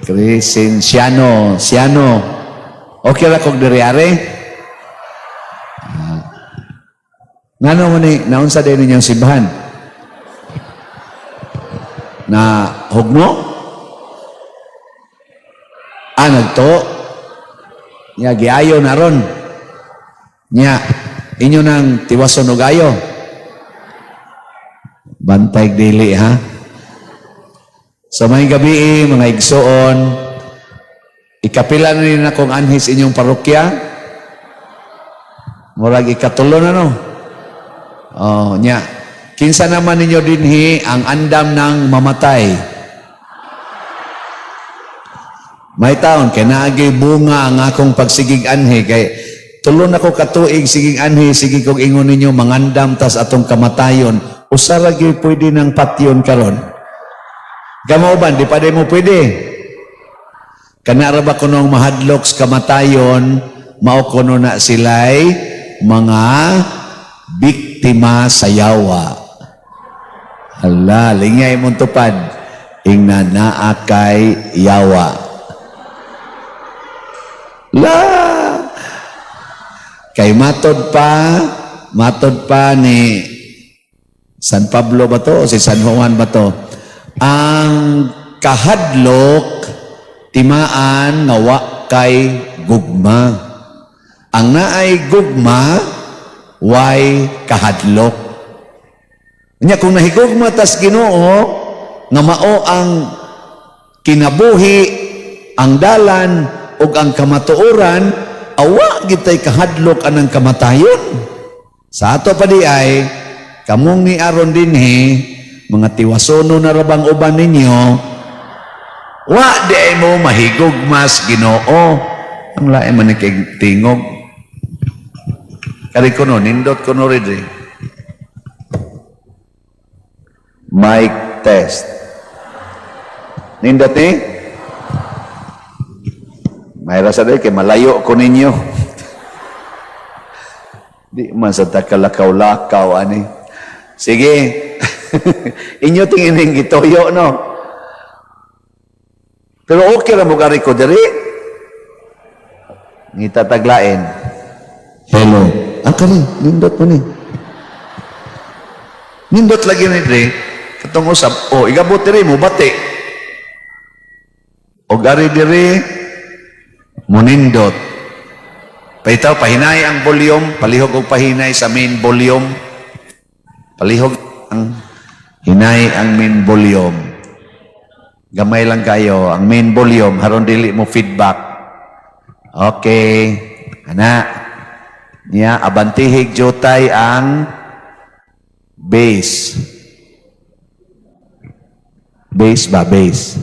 Crescenciano, Siano. Okay ra kog diri are? Ngano mo ni naunsa din ninyong simbahan? Na hugno? Nagto. Nya giayo na ron. Nya inyo nang tiwason og ayo. Bantay dili ha. So may gabi mga igsoon, ikapila na rin akong anhis inyong parokya. Murag ikatulo na no. Oh, nya. Kinsa naman ninyo dinhi ang andam ng mamatay. May taon kay naagi bunga ang akong pagsigig anhi kay tulo na ko katuig sigig anhi sige kog ingon ninyo mangandam tas atong kamatayon. Usa ra gyud pwede nang patyon karon. Gamauban di pa di mo pwede. Kana ra ba kunong mahadlok sa kamatayon mao kuno na silay mga biktima sa yawa. Hala, lingay mong tupad. Ingna naa kay yawa. La! Kay matod pa ni San Pablo ba to o si San Juan ba to? Ang kahadlok, timaan nga wa kay gugma. Ang naay gugma, way kahadlok. Nya kung nahigugma tas Ginoo nga mao ang kinabuhi, ang dalan ug ang kamatuoran, awa gitay kahadlok anang kamatayon. Sa ato pa di ay kamong ni aron dinhi mga tiwasono na rabang uban ninyo, wa di ay mo mahigugmas Ginoo. Ang lain man kay tingog. Kari kuno nindot kuno rin. Mic test. Nindot ni? May rasa day kay malayo ko ninyo. Di man sa takalakaw-lakaw ani. Sige. Inyo tingin gitoyo no. Pero okay ra mo gari ko diri. Ngita taglain. Hello. Ang kani nindot mo ni. Nindot lagi ni diri. Katong usap, igabot diri mo bati. O gari diri munindot. Paitaw pahinay ang volume, palihog og pahinay sa main volume. Palihog ang hinay ang main volume. Gamay lang kayo ang main volume haron dili mo feedback. Okay. Ana. Niya abantihig jotay ang bass. Bass ba? Bass.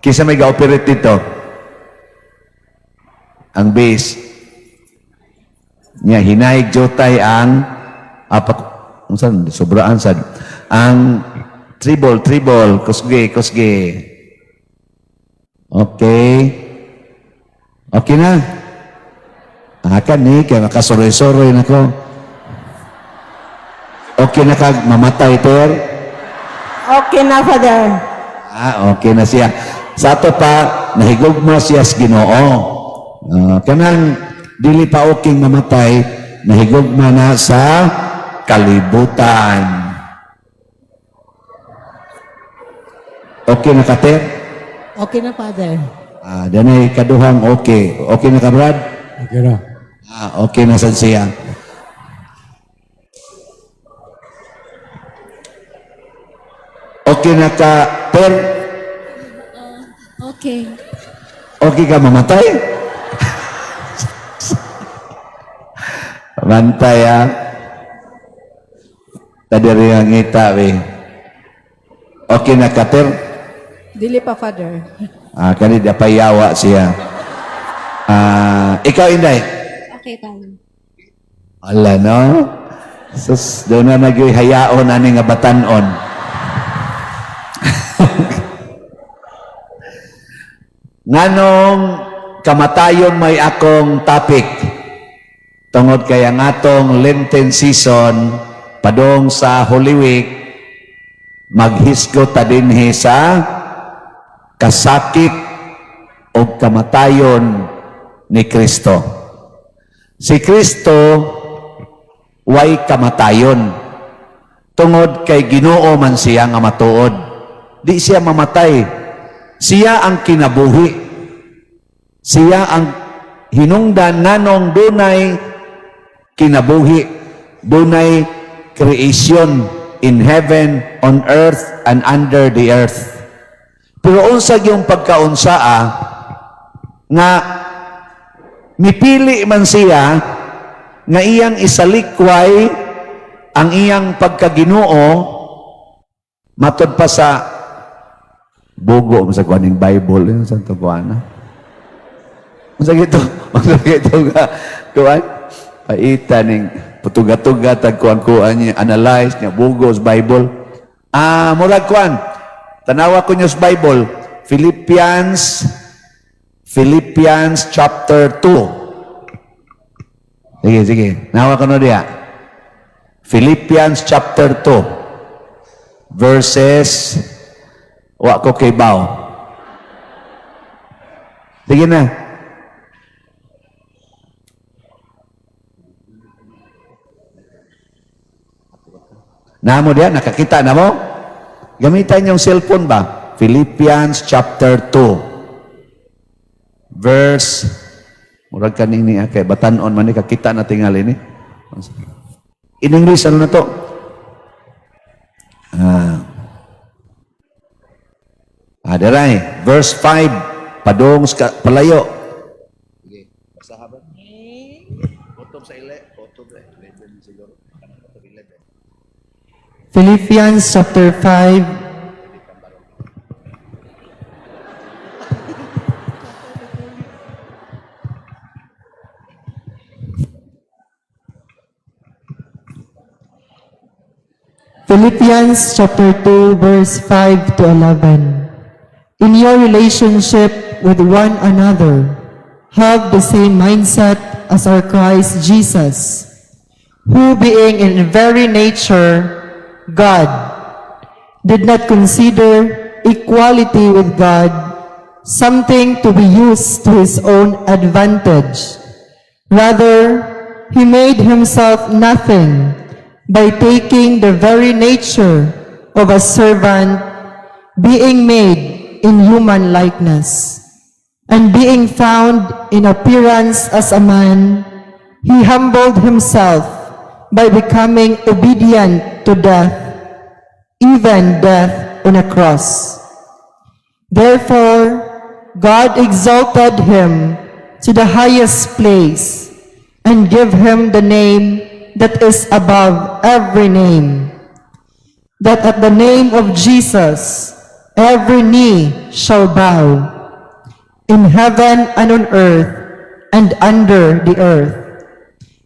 Kisa may ga-operate dito? Ang bass. Niya, hinahig jotay ang sobraan sad. Ang treble, kusge. Okay. Okay na. Akan ni, kaya makasoroy-soroy na ko. Okay na kag mamatay, per? Okay na, Father. Okay na siya. Sa ato pa, nahigugma siya sa Ginoo. Kanang dili pa okay mamatay, nahigugma na sa kalibutan. Okay na ka, ter? Okay na, Father. Danay kaduhang okay. Okay na ka, Brad? Okay na. Okay na sad siya. Okay na ka, per? Okay. Okay ka mamatay? Bantay Tadiri ang ngita, Okay na ka, per? Dili pa, Father. Kani dapayawa siya. Ikaw, Inday? Okay, Father. Ala, no? Sus, doon na nagyoy hayaon ani nga batanon. Nganong kamatayon may akong topic. Tungod kaya nga atong Lenten season, padong sa Holy Week, maghisgot ta dinhi sa kasakit o kamatayon ni Kristo. Si Kristo way kamatayon. Tungod kay Ginoo man siya nga matuod. Di siya mamatay. Siya ang kinabuhi. Siya ang hinungdan nganong dunay kinabuhi. Dunay creation in heaven, on earth, and under the earth. Pero unsag yung pagkaunsaa nga mipili man siya nga iyang isalikway ang iyang pagkaginoo matod pa sa bugo sa kuaning Bible yun sa tubuana. Masag ito nga kuan paita ning putuga-tuga tag kuan niya analyze niya bugo sa Bible. Murag kuan tanawa ko niyo sa Bible Philippians chapter 2. Sige nawa ko no diya. Philippians chapter 2 verses wa ko kay baw. Sige na. Namo diya, nakakita na mo? Gamitan yung cellphone ba? Philippians chapter 2 verse murag kaning ni kay batan-on man ni kakita na tingali ni. In English, ano na to? Daray, verse 5, padong palayo. Sige, basahan ba? Bottom sa bottom sa 11 siguro. Philippians chapter 5, Philippians chapter 2 verse 5 to 11. In your relationship with one another, have the same mindset as our Christ Jesus, who being in very nature God, did not consider equality with God something to be used to his own advantage. Rather, he made himself nothing by taking the very nature of a servant, being made in human likeness. And being found in appearance as a man, he humbled himself by becoming obedient to death, even death on a cross. Therefore, God exalted him to the highest place and gave him the name that is above every name, that at the name of Jesus every knee shall bow, in heaven and on earth and under the earth,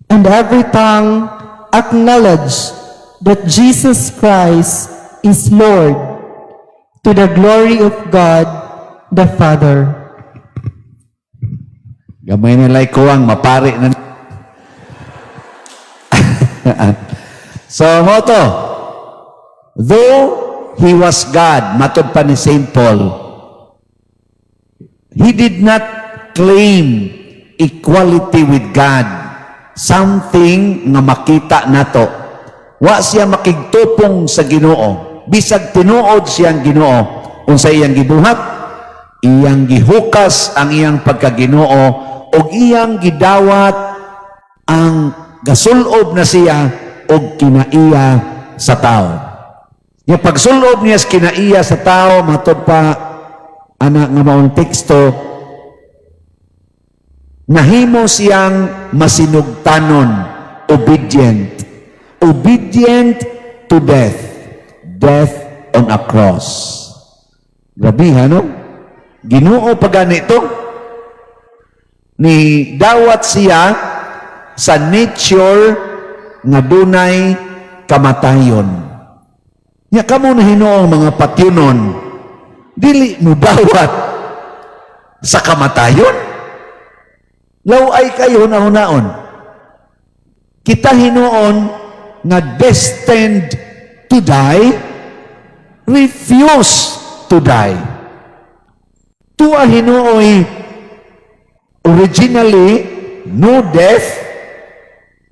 and every tongue acknowledge that Jesus Christ is Lord, to the glory of God the Father. Gamay nila'y kuwang mapari na. So, moto, though he was God, matod pa ni St. Paul, he did not claim equality with God, something nga makita nato. Wa siya makigtupong sa Ginoo. Bisag tinuod siyang Ginoo, unsa iyang gibuhat, iyang gihukas ang iyang pagkaginoo, o iyang gidawat ang gasulob na siya o kinaiya sa tao. Yung pagsulob niya sa kinaiya sa tao, matod pa anak nga maong teksto, nahimo siyang masinugtanon, obedient. Obedient to death. Death on a cross. Grabe, no? Ginoo pa ganito. Ni dawat siya sa nature nga dunay kamatayon. Nya kamo na hinuong mga patyunon, dili mo dawat sa kamatayon. Laway kayo na hunaon. Kita hinuon nga destined to die, refuse to die. Tua hinuoy originally no death,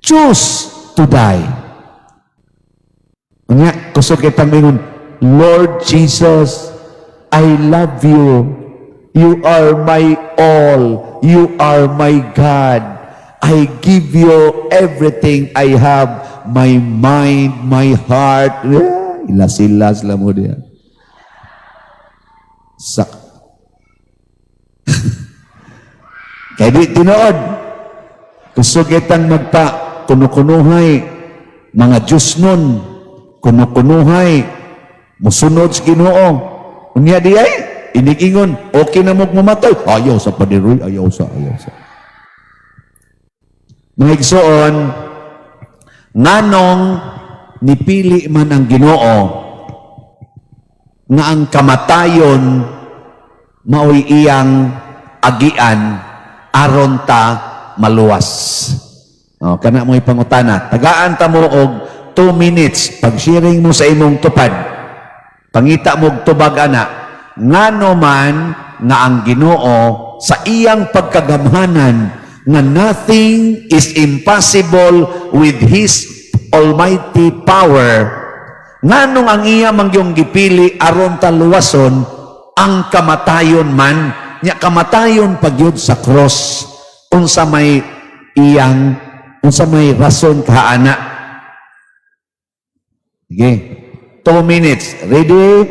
choose to die. Unya, kusog kitang mingon, Lord Jesus, I love you. You are my all. You are my God. I give you everything I have. My mind, my heart. Ilas-ilas lang mo diya. Kaya di tinood. Gusto kitang magpa kunukunuhay mga Diyos nun. Kunukunuhay. Musunod sa Ginoo. Unya di ay, inig-ingon, okay na mo mamatay. Ayaw sa padiroy, ayaw sa. Mga igsoon, nganong nipili man ang Ginoo nga ang kamatayon maoy iyang agian aron ta maluwas. O, kana mo ipangutana. Tagaan ta mo og 2 minutes pag-sharing mo sa imong tupad. Pangita mo og tubag ana. Ngano man nga ang Ginoo sa iyang pagkagamhanan nga nothing is impossible with His almighty power. Nganong ang iya mangyong gipili aron ta luwason ang kamatayon man, nya kamatayon pagyud sa cross unsa may rason kaana. Sige. 2 minutes. Ready?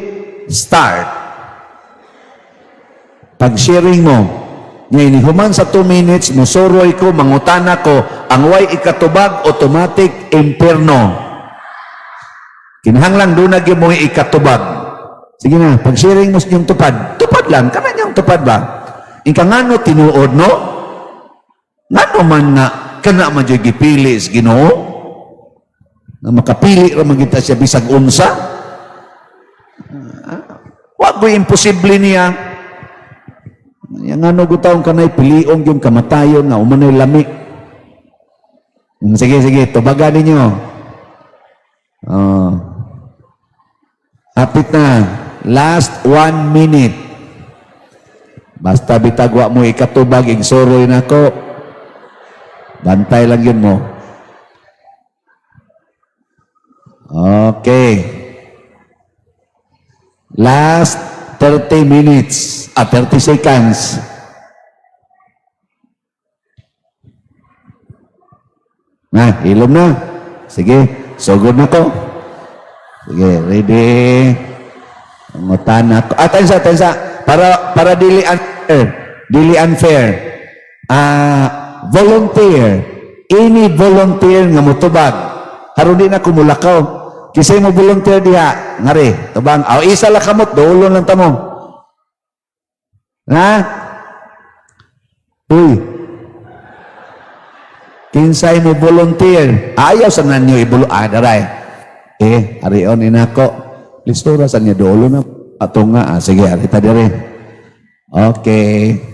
Start. Pag-sharing mo, ngayon, human sa 2 minutes, musuroy ko, mangutana ko, ang way ikatubag, automatic, imperno. Kinahanglang doon na mo ikatubag. Sige na, pag-sharing mo yung tupad, tupad lang, kanan yung tupad ba? Ika nga no, tinuod no? Nga no man na, kana man yung gipili is Ginoo? Na makapili raman kita siya bisag unsa? Wag ko imposible niya. Yang ano gutawang kanay piliong yung kamatayon na umano'y lami. Sige, tubagan ninyo. Hapit na. Last 1 minute. Basta bitagwa mo ikatubag, igsoroy na ko. Bantay lang yun mo. Okay. Last 30 minutes. 30 seconds. Nah, ilom na. Sige, sugod na ko. Sige, ready. Pangutan ako. Tensa. Para dili unfair. Dili unfair. Volunteer. Any volunteer nga mutubag. Haron din ako mulakaw. Kisay mo volunteer diha. Ngari, tubang. Isa lang kamot. Doulon lang tamo. Ha? Uy. Kinsay mo volunteer. Ayaw sa nanyo daray. Arion inako. Listura sa niya dolo na. Ato nga. Sige, arita dire. Okay.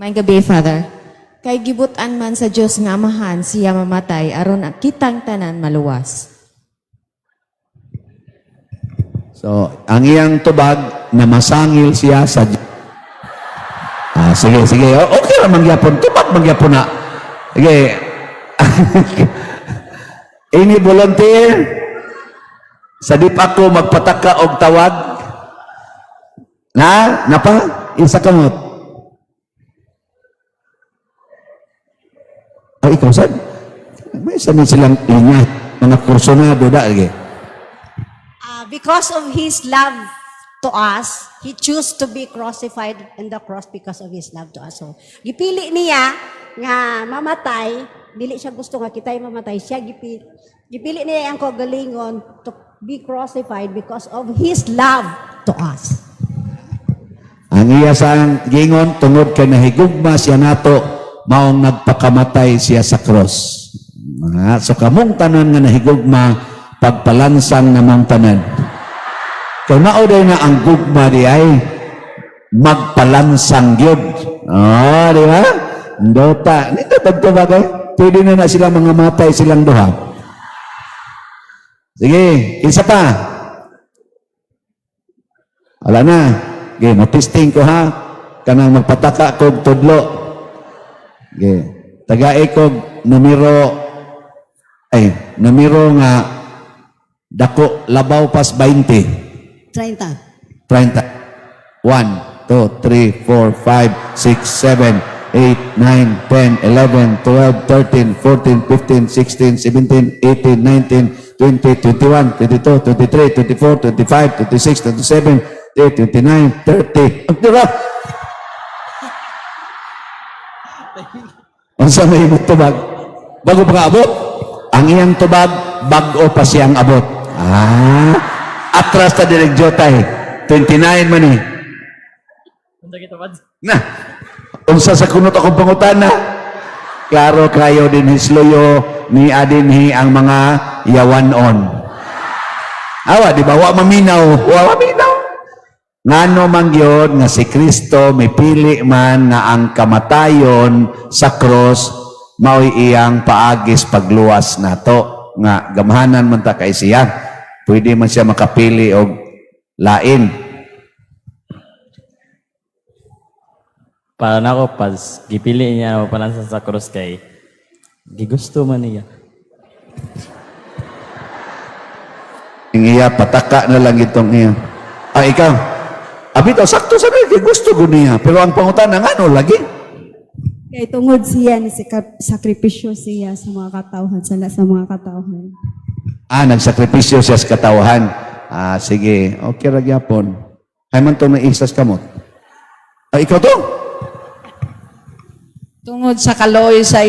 May gabi, Father. Kay gibutan man sa Dios nga amahan siya mamatay aron kitang tanan maluwas. So, ang iyang tubag na masangil siya sa sige. Okay lang mangyapon. Tubag mangyapon na. Sige. Any volunteer? Sa dip ako magpataka og tawag? Napa? Isa kamot. Ikaw saan? May sanin silang ingat. Mga kursunado da. Because of His love to us, He chose to be crucified in the cross because of His love to us. So, gipili niya nga mamatay, dili siya gusto nga kita'y mamatay, siya gipili niya ang kagalingon to be crucified because of His love to us. Ang iya sang gingon, tungod kay nahigugma siya nato, maong nagpakamatay siya sa cross. So kamong tanan nga nahigugma, pagpalansang namang tanan. Kaya mauday na ang gugma di ay magpalansang yun. Di ba? Dota. Nito bagay. Pwede na sila mga matay silang duha. Sige, isa pa. Wala na. Sige, matisting ko ha. Kanang magpataka kog tudlo. Sige. Tagay kog numero nga dako labaw pas 20. 30. 30. 1, 2, 3, 4, 5, 6, 7, 8, 9, 10, 11, 12, 13, 14, 15, 16, 17, 18, 19, 20, 21, 22, 23, 24, 25, 26, 27, 29, 30. Ang tira! Ang sa may tubag? Bago pa abot? Ang iyang tubag, bago pa siyang abot. Atras ta direk Jotay. 29 man eh. Na, unsa sa kunot akong pangutana? Klaro kayo din hisloyo ni adinhi ang mga yawanon. Awa, di ba? Wa maminaw. Ngano man yun nga si Kristo may pili man nga ang kamatayon sa cross mao'y iyang paagis pagluwas nato nga gamahanan man ta kay siya. Pwede man siya makapili og lain. Para na ako, pas gipili niya ako palansan sa cross kay gigusto man niya. Yung iya, pataka na lang itong iya. Ikaw. Abito, sakto sabi, kay gusto ko niya. Pero ang pangutan ng ano, lagi? Kaya tungod siya ni sakripisyo siya sa mga katawhan, sa mga katawhan. Nagsakripisyo siya sa katawahan. Sige. Okay, ragyapon. Ay man itong naisas kamot. Ikaw to? Tungod sa kaloy sa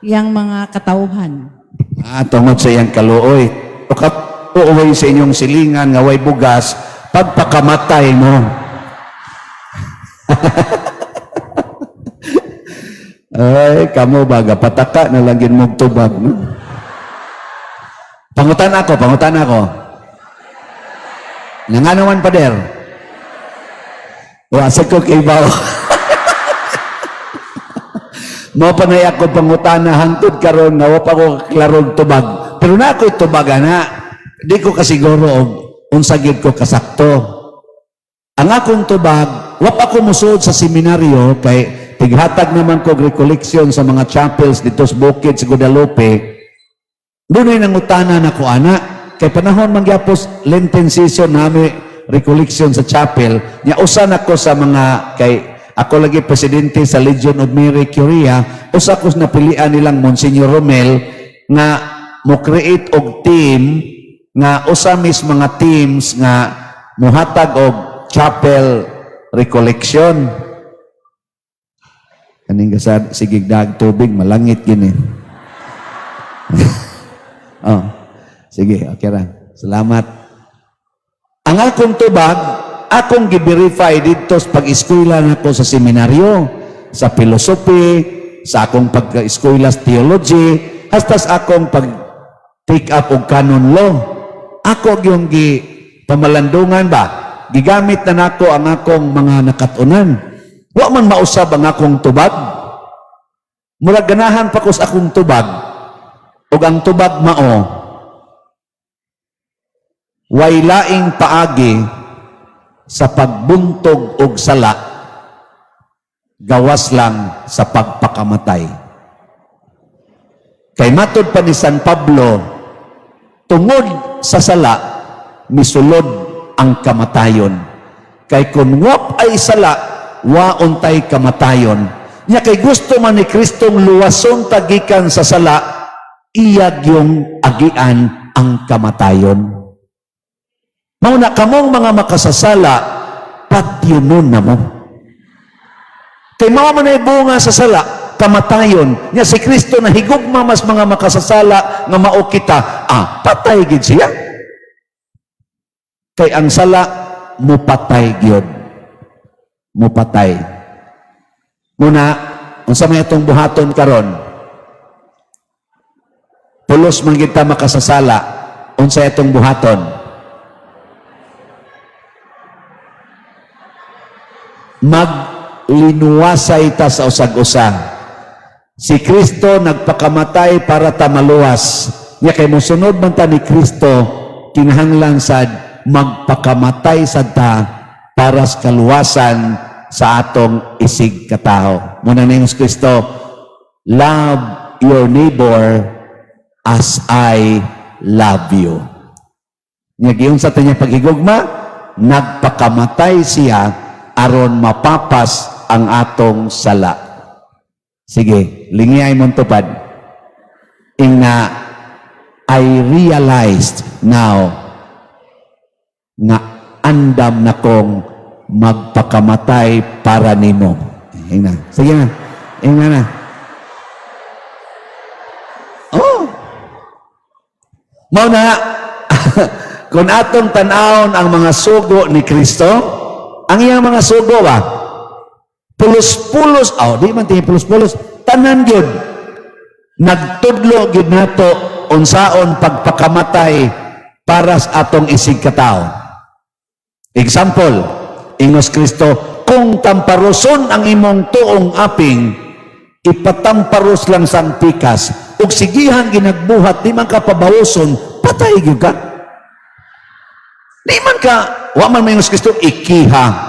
iyang mga katauhan. Tungod sa iyang kaluoy. Uuwi sa inyong silingan nga way bugas, pagpakamatay mo. Ay, kamo baga, pataka na lagin mong tubag. No? Pangutan ako. Nga naman, pader. Wasa ko kay Bao. Mo panay ako pangutana hangtod karon nga wa pa ko klarog tubag. Pero na ako'y tubaga na. Di ko kasiguro og unsa gyud ko kasakto. Ang akong tubag, wa pa ko musuod sa seminaryo kay tighatag naman ko recollection sa mga chapels dito sa bukid sa Guadalupe. Dunay nangutana na ko ana kay panahon man gyapos Lenten season nami recollection sa chapel. Nya usa na ko sa mga kay ako lagi presidente sa Legion of Mary Curia, usa ko napilian nilang Monsignor Romel nga mo create og team nga usa mis mga teams nga muhatag og chapel recollection. Kaning gasad sige dag tubig malangit gini. Sige, okay ra. Salamat. Ang akong tubag, akong gi-verify dito sa pag-eskwela nako sa seminaryo, sa philosophy, sa akong pag-eskwela sa theology, hasta sa akong pag-take up og canon law. Ako yung pamalandungan ba? Gigamit na nako ang akong mga nakatunan. Wa man mausab ang akong tubag. Murag ganahan pa ko sa akong tubag. Og ang tubag mao, way laing paagi sa pagbuntog og sala, gawas lang sa pagpakamatay. Kay matod pa ni San Pablo, tungod sa sala, misulod ang kamatayon. Kay kung wap ay sala, wauntay kamatayon. Nya kay gusto man ni Kristong luwason tagikan sa sala, iyag yung agian ang kamatayon. Mauna kamong mga makasasala, patyunon na mo. Kay mga manay bunga sa sala, kamatayon. Nya si Kristo na higugma mas mga makasasala nga mao kita, patay gid siya. Kay ang sala, mupatay gyud. Mupatay. Muna, unsa may atong buhaton karon? Pulos man kita makasasala, unsa atong buhaton? Maglinuwasay ta sa usag-usa. Si Kristo nagpakamatay para ta maluwas. Nya kay mosunod man ta ni Kristo, kinahanglan sad magpakamatay sad ta para sa kaluwasan sa atong isig katao. Muna na yung Kristo, love your neighbor as I love you. Nya giyon sa tanya paghigugma, nagpakamatay siya aron mapapas ang atong sala. Sige, lingiyay mong tupad. Inga, I realized now nga andam na kong magpakamatay para nimo. Inga, sige na. Inga na. Oh. Mao na, kung atong tanawon ang mga sugo ni Kristo, ang iyang mga sugo ba? Pulos-pulos, di man tingin pulos-pulos, tanan yun. Nagtudlo yun nato unsaon pagpakamatay para sa atong isig katao. Example, ingos Kristo, kung tamparoson ang imong tuong aping, ipatamparos lang sang pikas, ug sigihan ginagbuhat, di man ka pabawoson, patay gyud ka. Di man ka, wa man ingos Kristo, ikiha.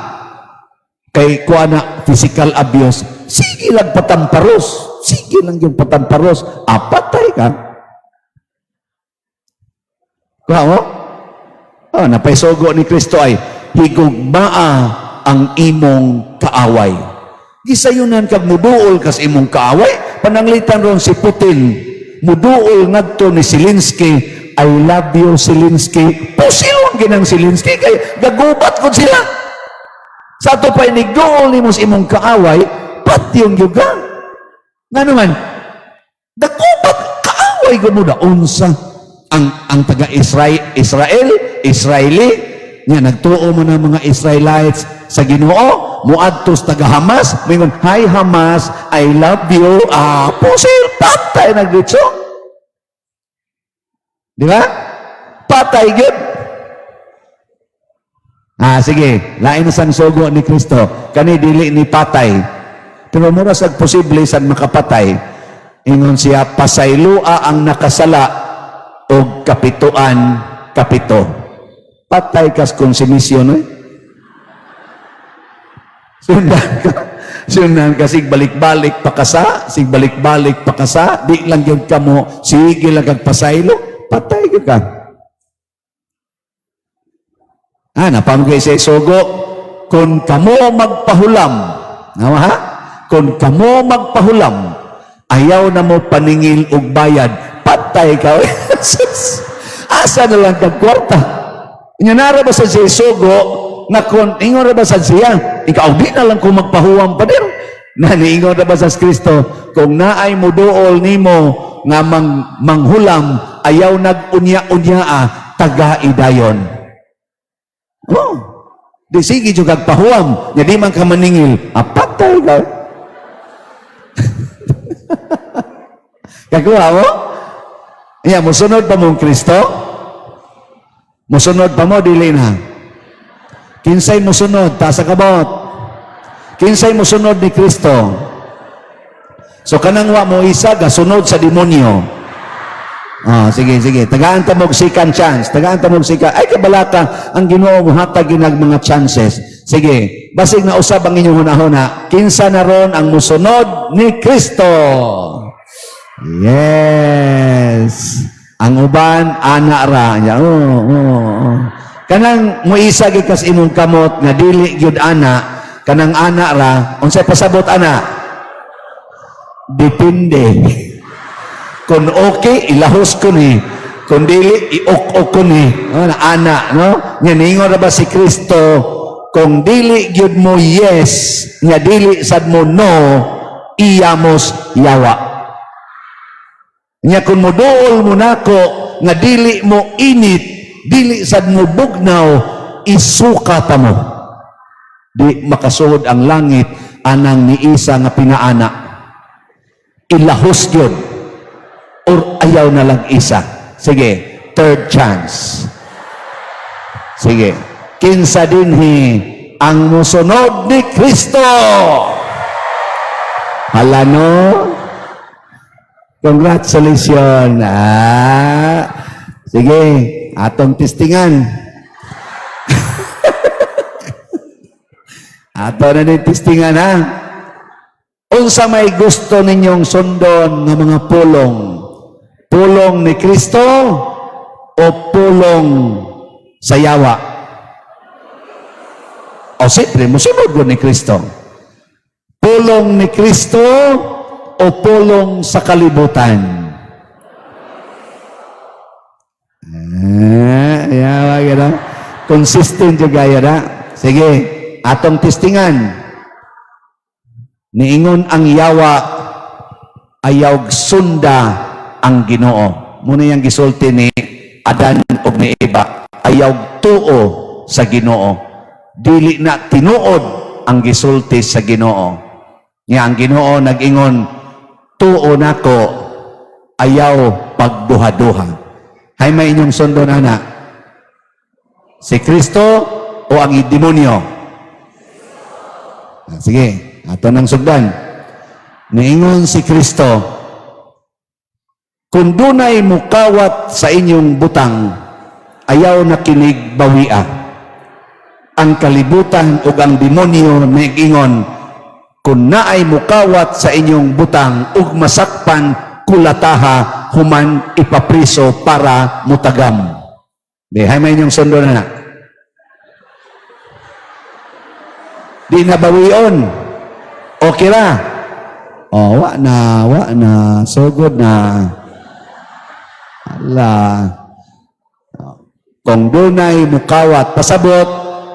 Kay kuha na physical abuse, sige lang patamparos. Sige lang yung patamparos. Patay ka. Kuha mo? Napaisogo ni Kristo ay, higugmaa ang imong kaaway. Gisayunan kag muduol kas imong kaaway. Pananglitan ron si Putin. Muduol ngadto ni Zelensky. I love you, Zelensky. Pusilong ginang Zelensky. Kay gagubat ko sila. Sa ito pa inigdool ni mo sa imong kaaway, pati yung yuga. Nga naman, dagubat kaaway ko mo na unsa ang Israeli, nga nagtuo mo ng mga Israelites sa Ginoo, muadtos taga Hamas, mingon, hi Hamas, I love you, pusil, patay nagditso. Di ba? Patay gud. Sige, lain na sang sugo ni Kristo, kani dili ni patay. Pero mura sad posible sad makapatay. Ingon siya, pasaylua ang nakasala o kapituan kapito. Patay kas konsumisyon, Sundan ka, sig balik-balik pakasa, sig balik-balik pakasa, di lang yung kamo, sige lang kag pasaylo, patay ka. Napamagay sa isugo, kung kamo magpahulam, kung kamo magpahulam, ayaw na mo paningil og bayad, patay ka. Asa na lang kagkwarta. Inyanara ba sa isugo, na kung ingon na ba sa siya, ikaw di na lang kung magpahuwam pa din. Naniingon na ba sa Kristo, kung naay mo dool nimo nga manghulam, ayaw nag-unya-unya taga-idayon. Di sige juga pahuam, jadi man ka maningil, patay ka. Kagawa mo? Musunod pa mong Kristo? Musunod pa mo, dili na. Kinsay musunod, tasa kabot. Kinsay musunod ni Kristo. So kanang wa mo isa, gasunod sa demonyo. Sige. Tagaan ta mog second chance. Ay, kabalaka, ang Ginoo muhatag ginag mga chances. Sige, basig na usab ang inyong hunahuna. Kinsa na ron ang musunod ni Kristo. Yes. Ang uban, ana ra. Kanang muisa gikas imong kamot, nga dili gyud ana, kanang ana ra, unsay pasabot ana? Depende. Kung okay, ilahos ko ni. Kung dili, iok-ok ko ni. Ana, no? Ningon na ba si Kristo, kung dili gyud mo yes, nga dili sad mo no, iyamos yawa. Nya kung moduol mo nako, nga dili mo init, dili sad mo bugnaw, isuka ta mo. Di makasuod ang langit, anang ni isa nga pinaana. Ilahos gyud. Or ayaw na lang isa. Sige, third chance. Sige, kinsa dinhi ang musunod ni Kristo. Hala no? Congratulations. Sige, atong testingan. Ato na din testingan, ha? Unsa may gusto ninyong sundon ng mga pulong? Pulong ni Kristo o pulong sa yawa? O siyempre, musunod ko ni Kristo. Pulong ni Kristo o pulong sa kalibutan? Yawa, gano'n. Consistent yung gaya na. Sige, atong testingan. Niingon ang yawa, ayaw sunda ang Ginoo. Muna yung gisulti ni Adan o ni Eva. Ayaw tuo sa Ginoo. Dili na tinuod ang gisulti sa Ginoo. Nga ang Ginoo nag-ingon, tuo nako, ayaw pagduha-duha. Hay may inyong sundo na si Kristo o ang demonyo? Sige, ato nang sugdan. Niingon si Kristo, kung dunay mukawat sa inyong butang, ayaw na kinig bawia. Ang kalibutan o ang demonyo nag-ingon, kung naay mukawat sa inyong butang ug masakpan kulataha human ipapriso para mutagam. Di, hay may inyong sundo na. Di na bawion. Okay ra. Oh, wa na. So good na. Ala. Kung dunay mukawat, pasabot,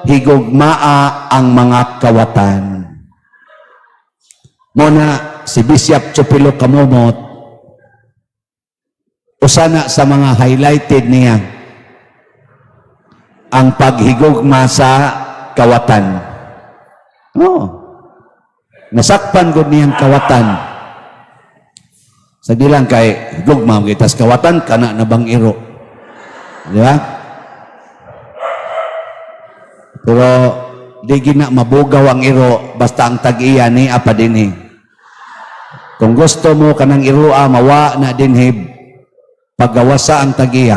higugmaa ang mga kawatan. Muna, si Bishop Chupilo Kamomot, usana sa mga highlighted niya, ang paghigugma sa kawatan. Nasakpan ko niyang kawatan. Sa dilang kay higugma, kitas kawatan, kana na bang iro. Di ba? Pero, di gina mabugaw ang iro, basta ang tag-iya ni apa din eh. Kung gusto mo kanang irua, mawa na din hib, paggawasa ang tag-iya.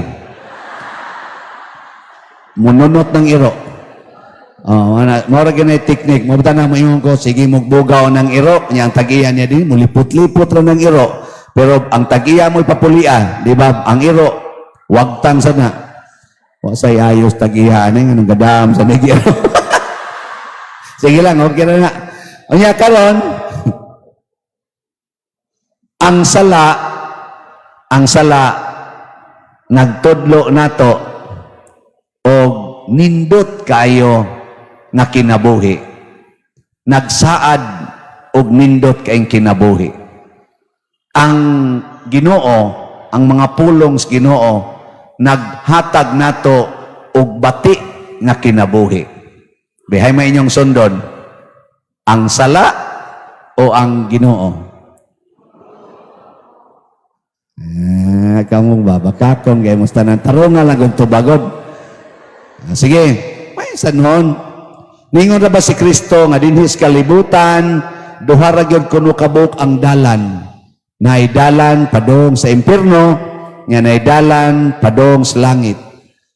Mununot ng iro. Mora ganay teknik. Mabata na maingon ko, sige magbugaw ng iro, niya ang tag-iya niya din, mulipot-lipot rin ng iro. Pero ang tag-iya mo ipapulia, di ba? Ang iro, wagtang sana. Wasay ayos tag-iya, anong gadam sa nag-iro. Sige lang, okay na nga. O niya, karon, ang sala, nagtudlo nato o nindot kayo na kinabuhi. Nagsaad o nindot kayong kinabuhi. Ang Ginoo, ang mga pulong sa Ginoo, naghatag nato og bati nga kinabuhi. Bihay may inyong sundon, ang sala o ang Ginoo? Kamu babakakon kay musta nang tarungan lang kung tubagod. Sige, may sanon. Ningon ra ba si Kristo nga dinhis kalibutan, duha ra gyud kuno kabuk ang dalan. Naay dalan padong sa impierno, nga naay dalan padong sa langit.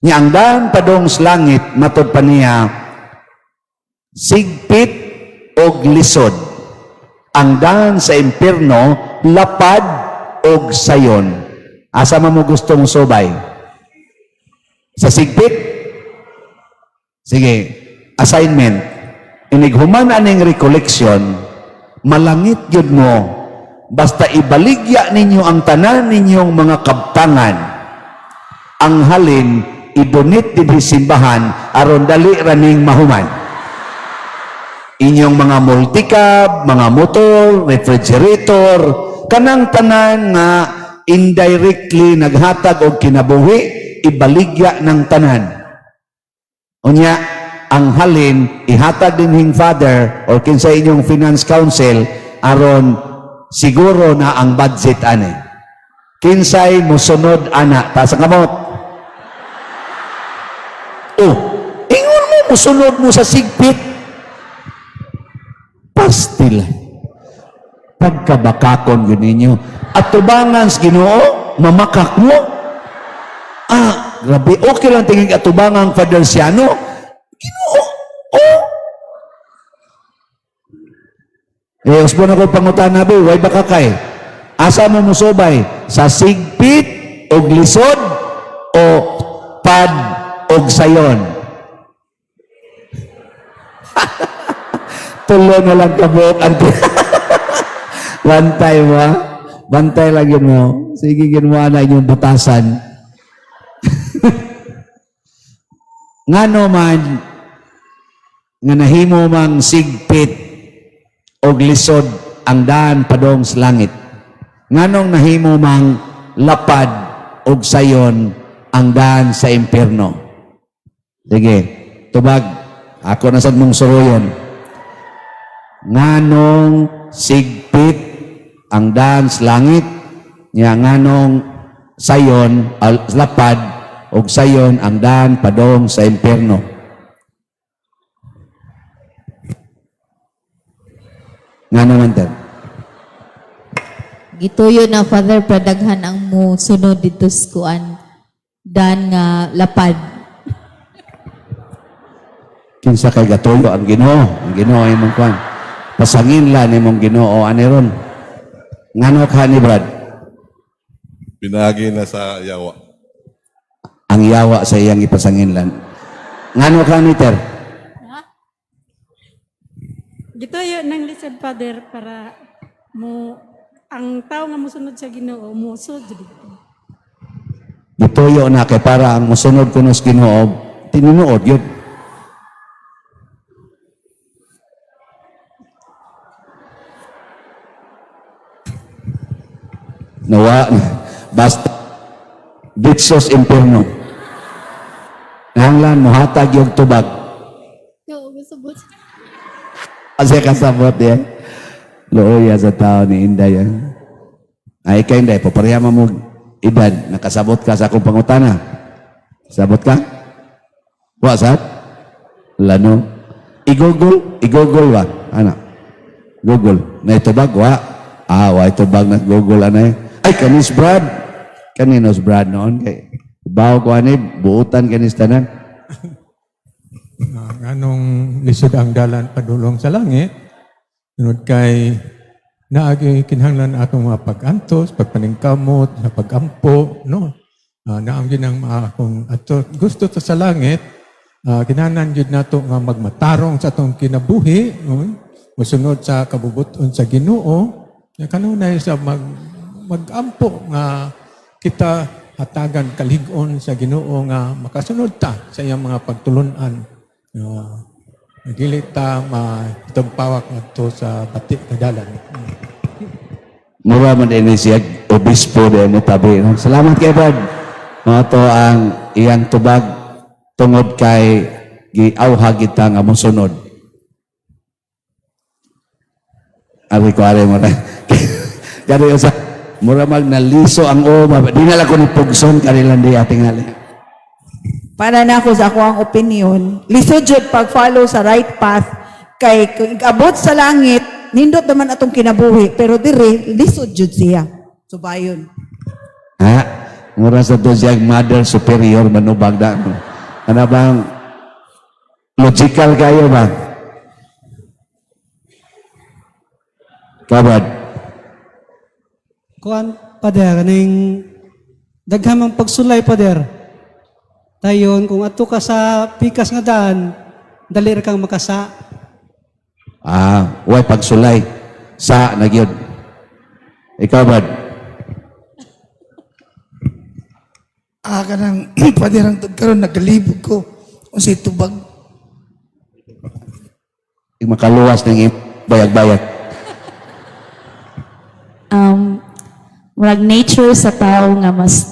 Nya ang dalan padong sa langit matud pa niya sigpit og lisod. Ang dalan sa impierno lapad og sayon. Asa man mo gusto mong subay? Sa sigpit? Sige, assignment. Inighuman aning recollection, malangit yun mo, basta ibaligya ninyo ang tanan ninyong mga kabtangan, ang halin, idunit din simbahan, aron dali raning mahuman. Inyong mga multicab, mga motor, refrigerator, kanang tanan nga indirectly naghatag og kinabuhi, ibaligya ng tanan. Unya, ang halin, ihatag din hing father or kinsa inyong finance council aron siguro na ang budget ane. Kinsay musunod ana, taas ang kamot. Ingon mo musunod mo sa sigpit. Pastil. pagkabakakon yun ninyo. At tubangan sa Ginoo, mamakak mo. Grabe, okay lang tingin atubangan Father Siano. Ginoo, oh. Usbo na ko pangutan na way baka kay. Asa mo musubay? Sa sigpit o lisod o pad o sayon? Tulo na lang kabuok ang bantay mo, ha? Bantay lang yun mo. Sige, ginawa na inyong butasan. Ngano man, nga nahimo mang sigpit o lisod ang daan padong sa langit. Nganong nahimo mang lapad o sayon ang daan sa impyerno. Sige, tubag. Ako na sad mong suruyon. Nganong sigpit ang daan sa langit, niya nganong sayon, lapad, o sayon ang daan padong sa impyerno. Nga naman din. Gituyo na, Father, pradaghan ang mo sunod dito sa kuan. Dan nga lapad. Kinsa kay gatuyo ang Ginoo. Ang Ginoo ay mong kwan. Pasangin la ni mong Ginoo. Ani ron? Ngano ka ni Brad? Pinagi na sa yawa. Ang yawa sa iyang ipasangin lan. Ngano ka ni Ter? Gituyo ng lisod, Father, para mo ang tao nga musunod sa Ginoo musod jud dito. Gituyo na kay para ang musunod kuno sa Ginoo tinuod yun. Nawa, basta ditsos impierno. Nanglan mohatag yung tubag. Oo, gusubot. Kasi kasabot yan. Looya sa tao ni Inday. Ay ka Inday, paparehama mo edad, nakasabot ka sa akong pangutana. Sabot ka? Wasat? Lano? I-google ba? Ano? Google. Na itubag, wa? Wa itubag na Google, ano eh? Ay, kanis Brad. Kaninos Brad noon. Kay, bawo ko ano buutan kanis tanan. Anong lisod ang dalan padulong sa langit, sunod kay naagi kinahanglan atong mga pag-antos, pagpaningkamot, sa pag-ampo, no? Naam yun ang akong ato. Gusto to sa langit, kinahanglan yun nato nga magmatarong sa atong kinabuhi, no? Musunod sa kabubuton sa Ginoo, kanunay sa mag-ampo nga kita hatagan kalig-on sa Ginoo nga makasunod ta sa iyang mga pagtulunan. Dili ta itong pawak ngadto sa batik nga dalan. Mura man din siya obispo din tabi. Salamat kay Brad. Mato ang iyang tubag tungod kay giawha kita nga mosunod. Abi ko are mo na. Kaya sa mura mag naliso ang di na lang ko ni pugson kanilang di ating ali. Para na ako sa ako ang opinion, lisod jud pag-follow sa right path, kay kung abot sa langit, nindot naman atong kinabuhi, pero dire, lisod jud siya. So bayon. Ha? Mura sa to siya mother superior manubag na. Ano bang logical kayo ba? Kabad. Kuan, Pader, kaning daghamang pagsulay, Pader. Dayon, kung ato ka sa pikas nga daan, dali ra kang makasa. Way pagsulay. Sa nagyod. Ikaw, Bad? Kanang padirang karon nagalibog ko kung sa tubag. Makaluwas ng bayag-bayag. Murag nature sa tao nga mas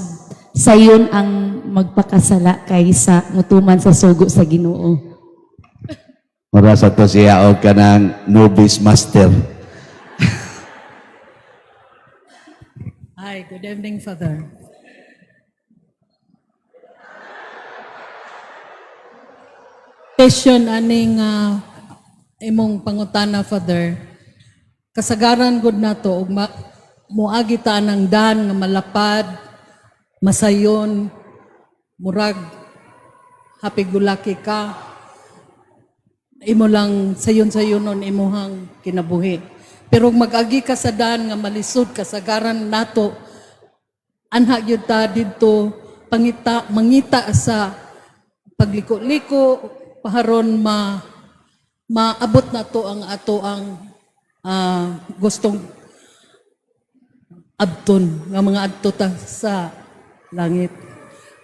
sayon ang magpakasala kaysa mutuman sa sugo sa Ginoo. Mura sa to siya o ka ng novice master. Hi, good evening, Father. Question aning imong pangutana, Father. kasagaran gud nato ug moagi ta ang dan nga malapad, masayon, murag hapigulaki ka. Imo lang sayon-sayonon imuhang kinabuhi. Pero mag-agi ka sa dan nga malisod kasagaran nato, anha gyud ta didto mangita sa pagliko-liko paharon maabot nato ang ato ang gustong abton nga mga adto ta sa langit.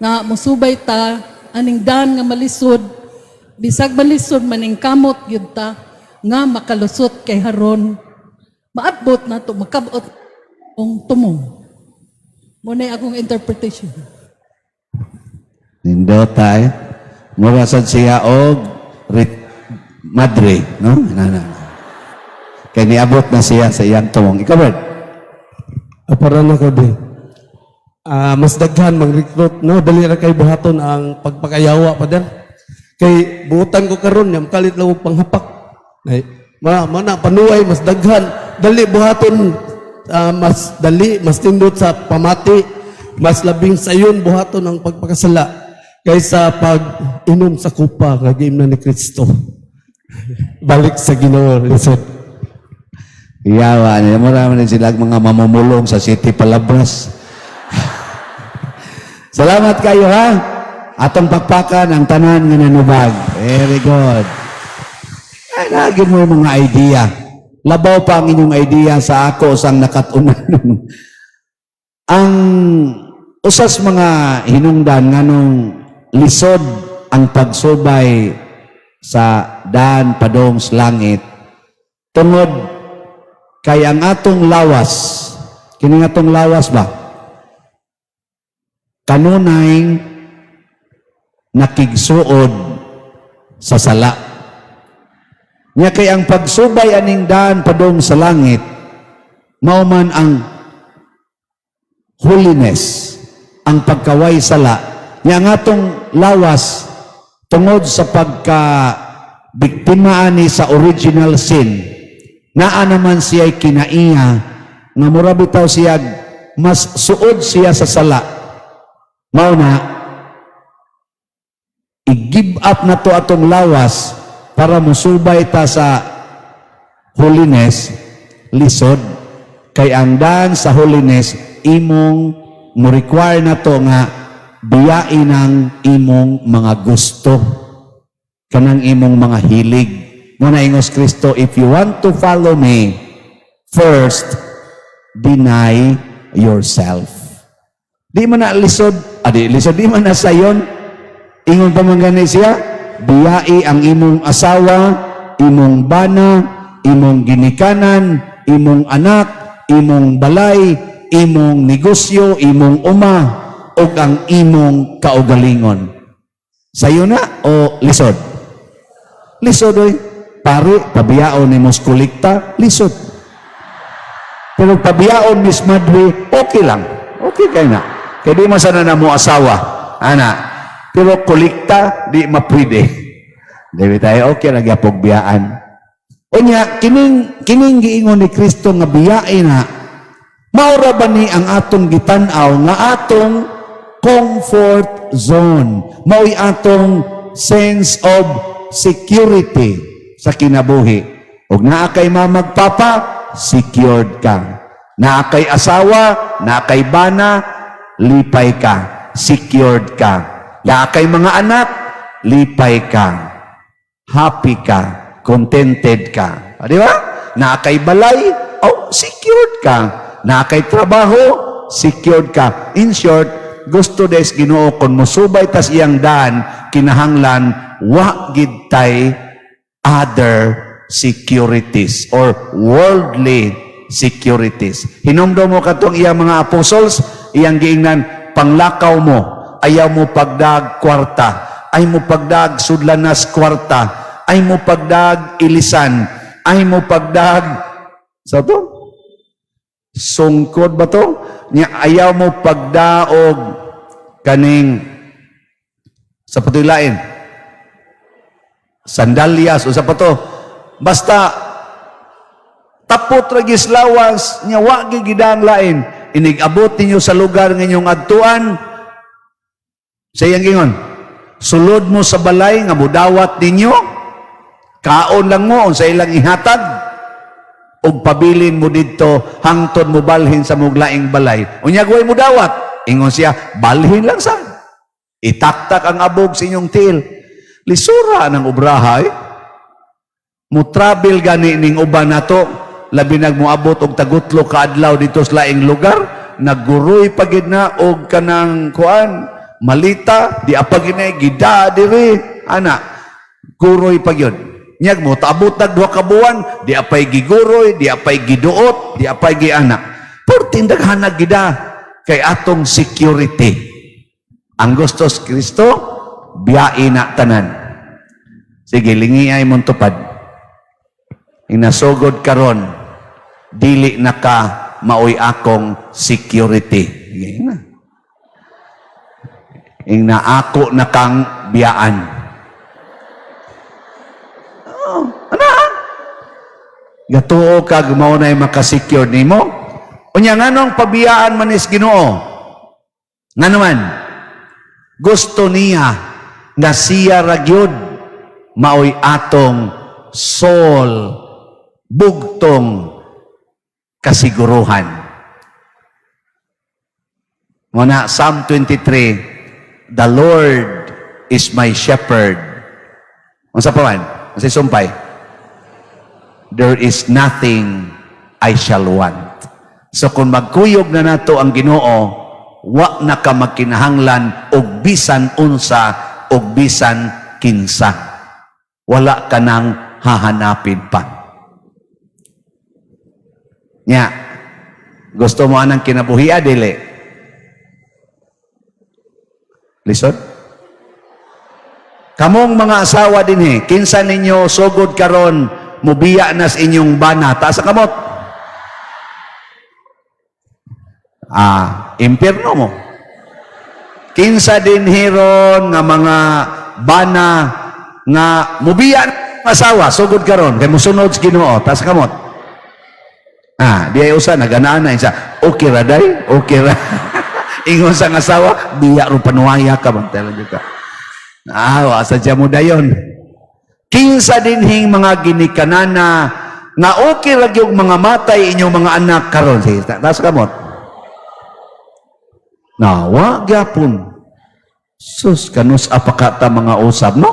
Nga musubay ta aning dan nga malisod, bisag malisod maning kamot gyud ta nga makalusot kay haron maabot nato makabot ang tumong. Muna akong interpretation. Nindot tay. Mura sad siya og madre, no? Kay niabot na siya sa iyang tumong. Ikaw, Brad? Para na ko din. Mas daghan mang-recruit, no? Dali ra kay buhaton ang pagpakayawa pa din. Kay buutan ko karon yam kalit lang og panghapak. Ay, mana panuay mas daghan, dali buhaton, mas dali, mas tindot sa pamati, mas labing sayon buhaton ang pagpakasala kaysa pag-inom sa kupa kag na ni Kristo. Balik sa Ginoo, lisod. Iyawa niya. Marami din sila mga mamumulong sa City Palabras. Salamat kayo, ha? Atong pakpakan ang tanan nga nanubag. Very good. Ay, nagin mo yung mga idea. Labaw pa ang inyong idea sa ako sang nakatunan. Ang usas mga hinungdan nga nung lisod ang pagsubay sa daan padong sa langit tungod kay ang atong lawas, kini atong lawas ba? Kanunay nakigsuod sa sala. Nya kay ang pagsubay aning daan padong sa langit mao man ang holiness, ang pagkaway sala. Nya ang atong lawas tungod sa pagka-biktima ani sa original sin, naa naman siya kinaiya, nga mura bitaw siya, mas suod siya sa sala. Mao na, i-give up na to atong lawas para musubay ta sa holiness, lisod. Kay ang daan sa holiness, imong mo-require na to nga biyain ang imong mga gusto, kanang imong mga hilig. Muna ingos Kristo, if you want to follow me, first, deny yourself. Di man na lisod, lisod, di man na sayon, ingon pa man gani siya, biyai ang imong asawa, imong bana, imong ginikanan, imong anak, imong balay, imong negosyo, imong uma, o ang imong kaugalingon. Sayo na o lisod? Lisod oy. Pare, pabiyaon ni muskulikta, lisod. Pero pabiyaon Miss Madre, okay lang. Okay kay na. Kaya di masana na mo asawa. Ana. Pero kulikta, di mapwede. Di tayo, okay na gyapog biyaan. O niya, kining giingon ni Kristo nga biyain na, maura ba ni ang atong gitanaw nga atong comfort zone? Mao'y atong sense of security sa kinabuhi. Ug naa kay mamagpapa, secured ka. Naa kay asawa, naa kay bana, lipay ka. Secured ka. Naa kay mga anak, lipay ka. Happy ka. Contented ka. Di ba? Naa kay balay, secured ka. Naa kay trabaho, secured ka. In short, gusto des Ginoo kon mosubay tas iyang daan, kinahanglan wa gid tay other securities or worldly securities. Hinumdo mo katong iyang mga apostles, iyang giingnan, panglakaw mo, ayaw mo pagdag kwarta, ay mo pagdag sudlanas kwarta, ay mo pagdag ilisan, ay mo pagdag sa to? Sungkod ba to? Nya ayaw mo pagdaog kaning sa patulain, sandalyas o sa pato. Basta Tapot ragis lawas, nya wagi gidang lain. Inigabot ninyo sa lugar ng inyong adtuan. Sa iyang gingon, sulod mo sa balay nga mudawat ninyo, kaon lang mo sa ilang ihatag, ug pabilin mo dito hangtod mo balhin sa muglaing balay. Unya guway mo dawat, ingon siya, balhin lang sa. Itaktak ang abog sa inyong tiil. Lisura ng ubrahay. Mo travel gani ning uban nato, labi nagmoabot og tagutlo ka adlaw dito sa laing lugar, nagguroy pagid na og kanang kuan, malita, di apagin gida diri, ana, guroy pagyod. Nyag mo, taabot nag 2 ka buwan, di apay giguroy, di apay giduot, di apay gianak. Purting daghanag gida kay atong security. Ang gusto sa Kristo, biyain na tanan. Sige, lingi ay mong tupad. Inasugod karon, dili na ka maoy akong security. Sige na. Inaako na kang biyaan. Gatuo ka gumaw na makasecure nimo. Unya nganong pabiyaan man is Ginoo? Nga naman, gusto niya na siya ragyod maoy atong soul bugtong kasiguruhan. Muna Psalm 23, the Lord is my shepherd. Unsa pa man? Unsa sumpay? There is nothing I shall want. So kung magkuyog na nato ang Ginoo, wa na ka magkinahanglan og bisan unsa og bisan kinsa. Wala ka nang hahanapin pa. Nya, gusto mo anang kinabuhi dili? Lisod? Kamong mga asawa dinhi, kinsa ninyo sugod karon mubiya nas inyong bana, taas ang kamot. Impierno mo. Kinsa din hiron nga mga bana nga mubiya na asawa, sugod karon kay musunod sa Ginoo, taas ang kamot. Di ay usa naganaan na isa. Okay ra day, okay ra. Ingon sa asawa, biya ro panuaya ka bang tala ka. Wa sadya mo dayon. Kinsa dinhing mga ginikanana nga okay ra gyud mga matay inyong mga anak karon. Sige, taas kamot. Wa gyapon. Sus, kanus apakata mga usab, no?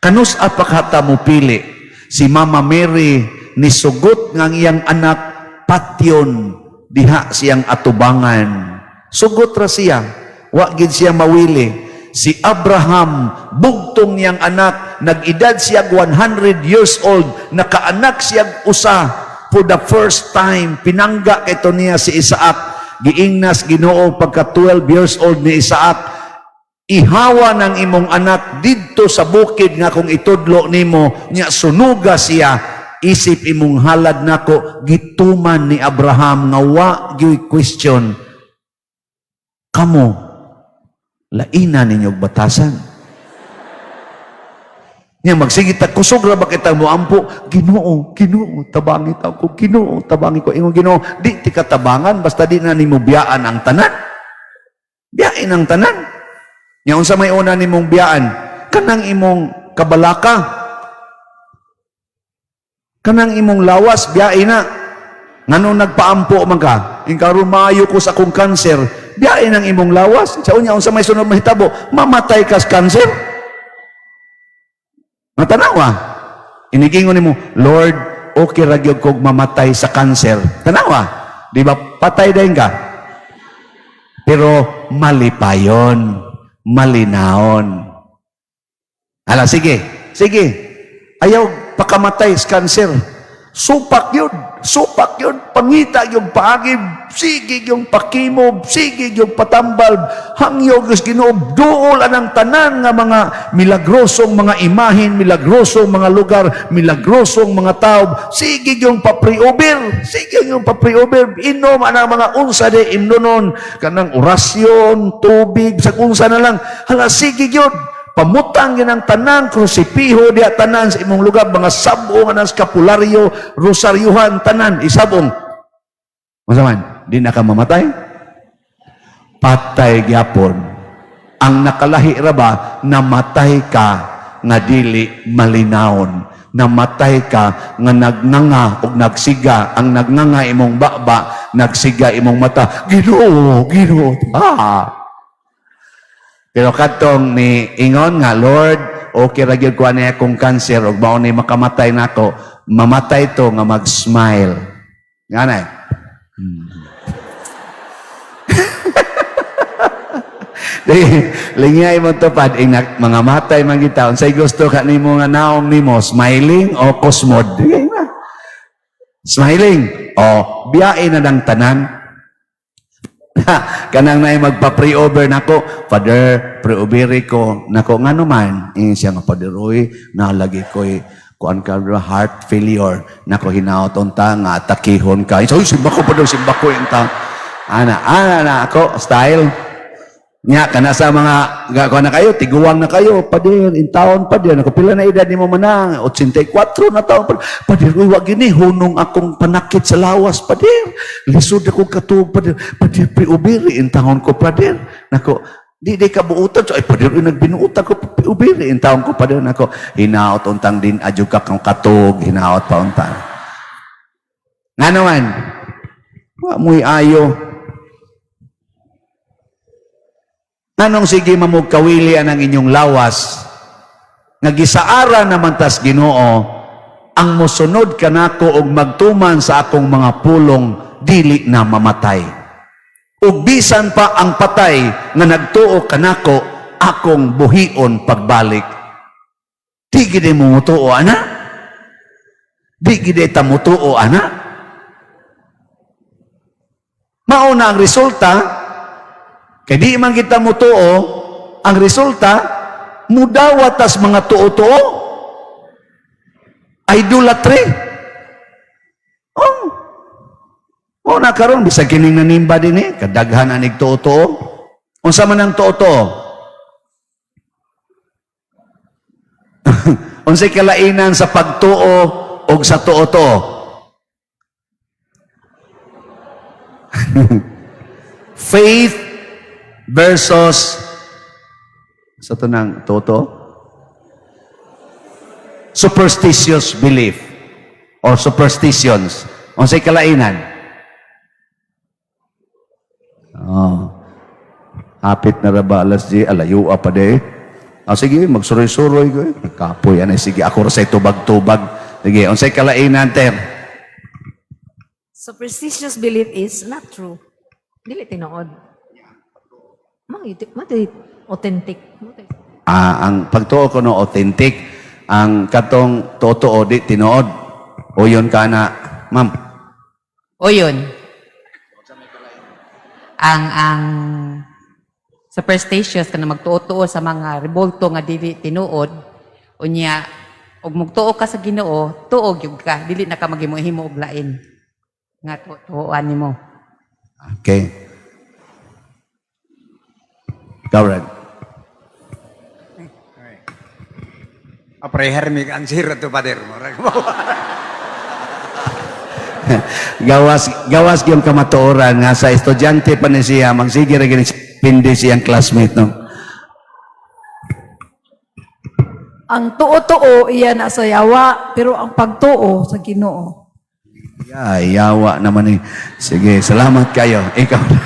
Kanus apakata mo pili. Si Mama Mary ni sugot ng iyang anak patyon diha siyang atubangan. Sugot ra siya. Wa gid siya mawili. Si Abraham, bugtong niyang anak, nag-edad siya 100 years old, nakaanak siya usa for the first time. Pinangga kito niya si Isaac. Giingnas Ginoo pagka 12 years old ni Isaac. Ihawa ng imong anak didto sa bukid nga kung itudlo nimo, nya sunuga siya. Isip imong halad nako, gituman ni Abraham nga wa gyud question. Kamo laina ninyong batasan. Nya magsigit ta kusog ra ba kita mo ampo, Ginoo, Ginoo, tabangit ako, Ginoo, tabangi ko ingon Ginoo, di ti katabangan basta di na nimo biyaan ang tanan. Biyain ang tanan. Nya unsa may una nimong biyaan? Kanang imong kabalaka. Kanang imong lawas biyain na. Nganong nagpaampo man ka? Ingkaron maayo ko sa akong kanser. Biyain ang imong lawas. Sa unya unsa may sunod mahitabo, mamatay ka sa kanser. Matanawa. Inigingon nimo, Lord, okay ra gyud kog mamatay sa kanser. Tanawa. Di ba patay dayon ka? Pero mali pa yon. Malinaon. Ala, sige. Ayaw pakamatay sa kanser. Supak yun. Pangita yung paagib. Sige yung pakimob. Sige yung patambal. Hangyog is Ginoo. Duol anang tanan nga mga milagrosong mga imahin, milagrosong mga lugar, milagrosong mga taob. Sige yung papriuber. Inom anang mga unsa de imnonon. Kanang orasyon, tubig, sa unsa na lang. Hala, sige yun. pamutang yun ang tanan, krusipiho diya tanan sa imong lugar, mga sabong, ang skapularyo, rosaryuhan, tanan, isabong. Masaman, di na ka mamatay? Patay gyapon. Ang nakalahi ra ba, namatay ka nga dili malinawon. Namatay ka nga nagnanga o nagsiga. Ang nagnanga imong baba, nagsiga imong mata. Ginoo, Ginoo. Pero katong ni ingon nga, Lord, okay ra gyud ko ani akong cancer ug mao ni makamatay nako, mamatay to nga mag-smile. Ngana? Lingay mo to pad mga matay man kita unsay gusto ka nimo nga naong nimo, smiling o kusmod? Smiling o biyain na ng tanan. Kanang na magpa-pre-over nako, Father, pre-overi ko nako ngano man siya nga Father Roy, nalagi ko kuan ka heart failure nako hinaot unta nga atakihon ka. So simba ko pa daw simba ko inta. Ana na ako style. Nya kana sa mga kuan na kayo, tiguang na kayo, Pader, in taon Pader, nako pila na edad nimo manang 84 na taon Pader, uy wa gini hunong akong panakit sa lawas Pader. Lisod ako katuog Pader, pre-ubiri in taon ko Pader. Nako di ka buutan so ay Pader nagbinuutan ko ubiri in taon ko Pader. Nako hinaot untang din adyo ka kang katuog, hinaot pa untang. Nga naman, wa mo'y ayo. Anong sige mamugkawili ang inyong lawas? Nagisaara naman tas Ginoo, ang musunod kanako og magtuman sa akong mga pulong, dili na mamatay. Ug bisan pa ang patay nga nagtuo kanako, akong buhion pagbalik. Di gid mo mutuo ana? Di gid ta mutuo ana? Mao na ang resulta. Kaya di man kita mutuo, ang resulta, mudawat tas mga tuo-tuo. Idolatry. Oh, nakaroon, bisa kining nanimba din kadaghan anig tuo-tuo. Unsa man ang tuo-tuo? Unsay kalainan sa pagtuo o sa tuo-tuo? Faith versus sa tunang toto superstitious belief or superstitions. Unsay kalainan? Hapit na raba alas di alayo pa de. Sige, magsuroy-suroy ko. Kapoy anay sige ako ra say tubag-tubag. Sige, unsay kalainan ter? Superstitious belief is not true. Dili tinuod. Mati authentic. Ang pagtuo ko no authentic, ang katong totoo di tinuod. O yun ka na, ma'am. O yun. Ang superstitious ka na magtuo-tuo sa mga rebolto nga dili tinuod, unya, og magtuo ka sa Ginoo, tuog yung ka, dili na ka maghimo-himo og lain. Nga tuoan nimo. Okay. Gawran. Apre hermik ang sira to Pader mo. gawas yung kamatuoran nga sa estudyante pa ni siya, magsige rin pindi siyang classmate, no? Ang tuo-tuo, iyan na sa yawa, pero ang pagtuo sa Ginoo. Yawa naman eh. Sige, salamat kayo. Ikaw na.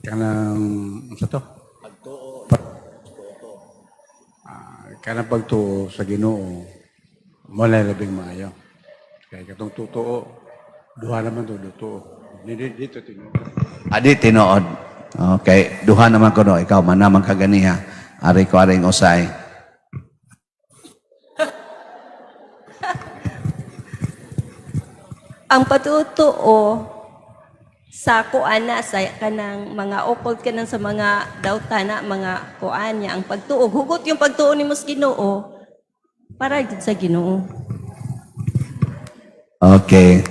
Kanang sa to? Kanang pagtuo sa Ginoo, wala labing maayo. Kaya katong totoo, duha naman to, totoo. Dito tinuod. Adi tinuod. Okay, duha naman ko no, ikaw man naman kaganiha. Ari ko aring usay. Ang patutuo sa kuana sa kanang mga occult kanang sa mga dautana mga kuan niya ang pagtuo hugot yung pagtuo ni mos Ginoo para jud sa Ginoo. Okay.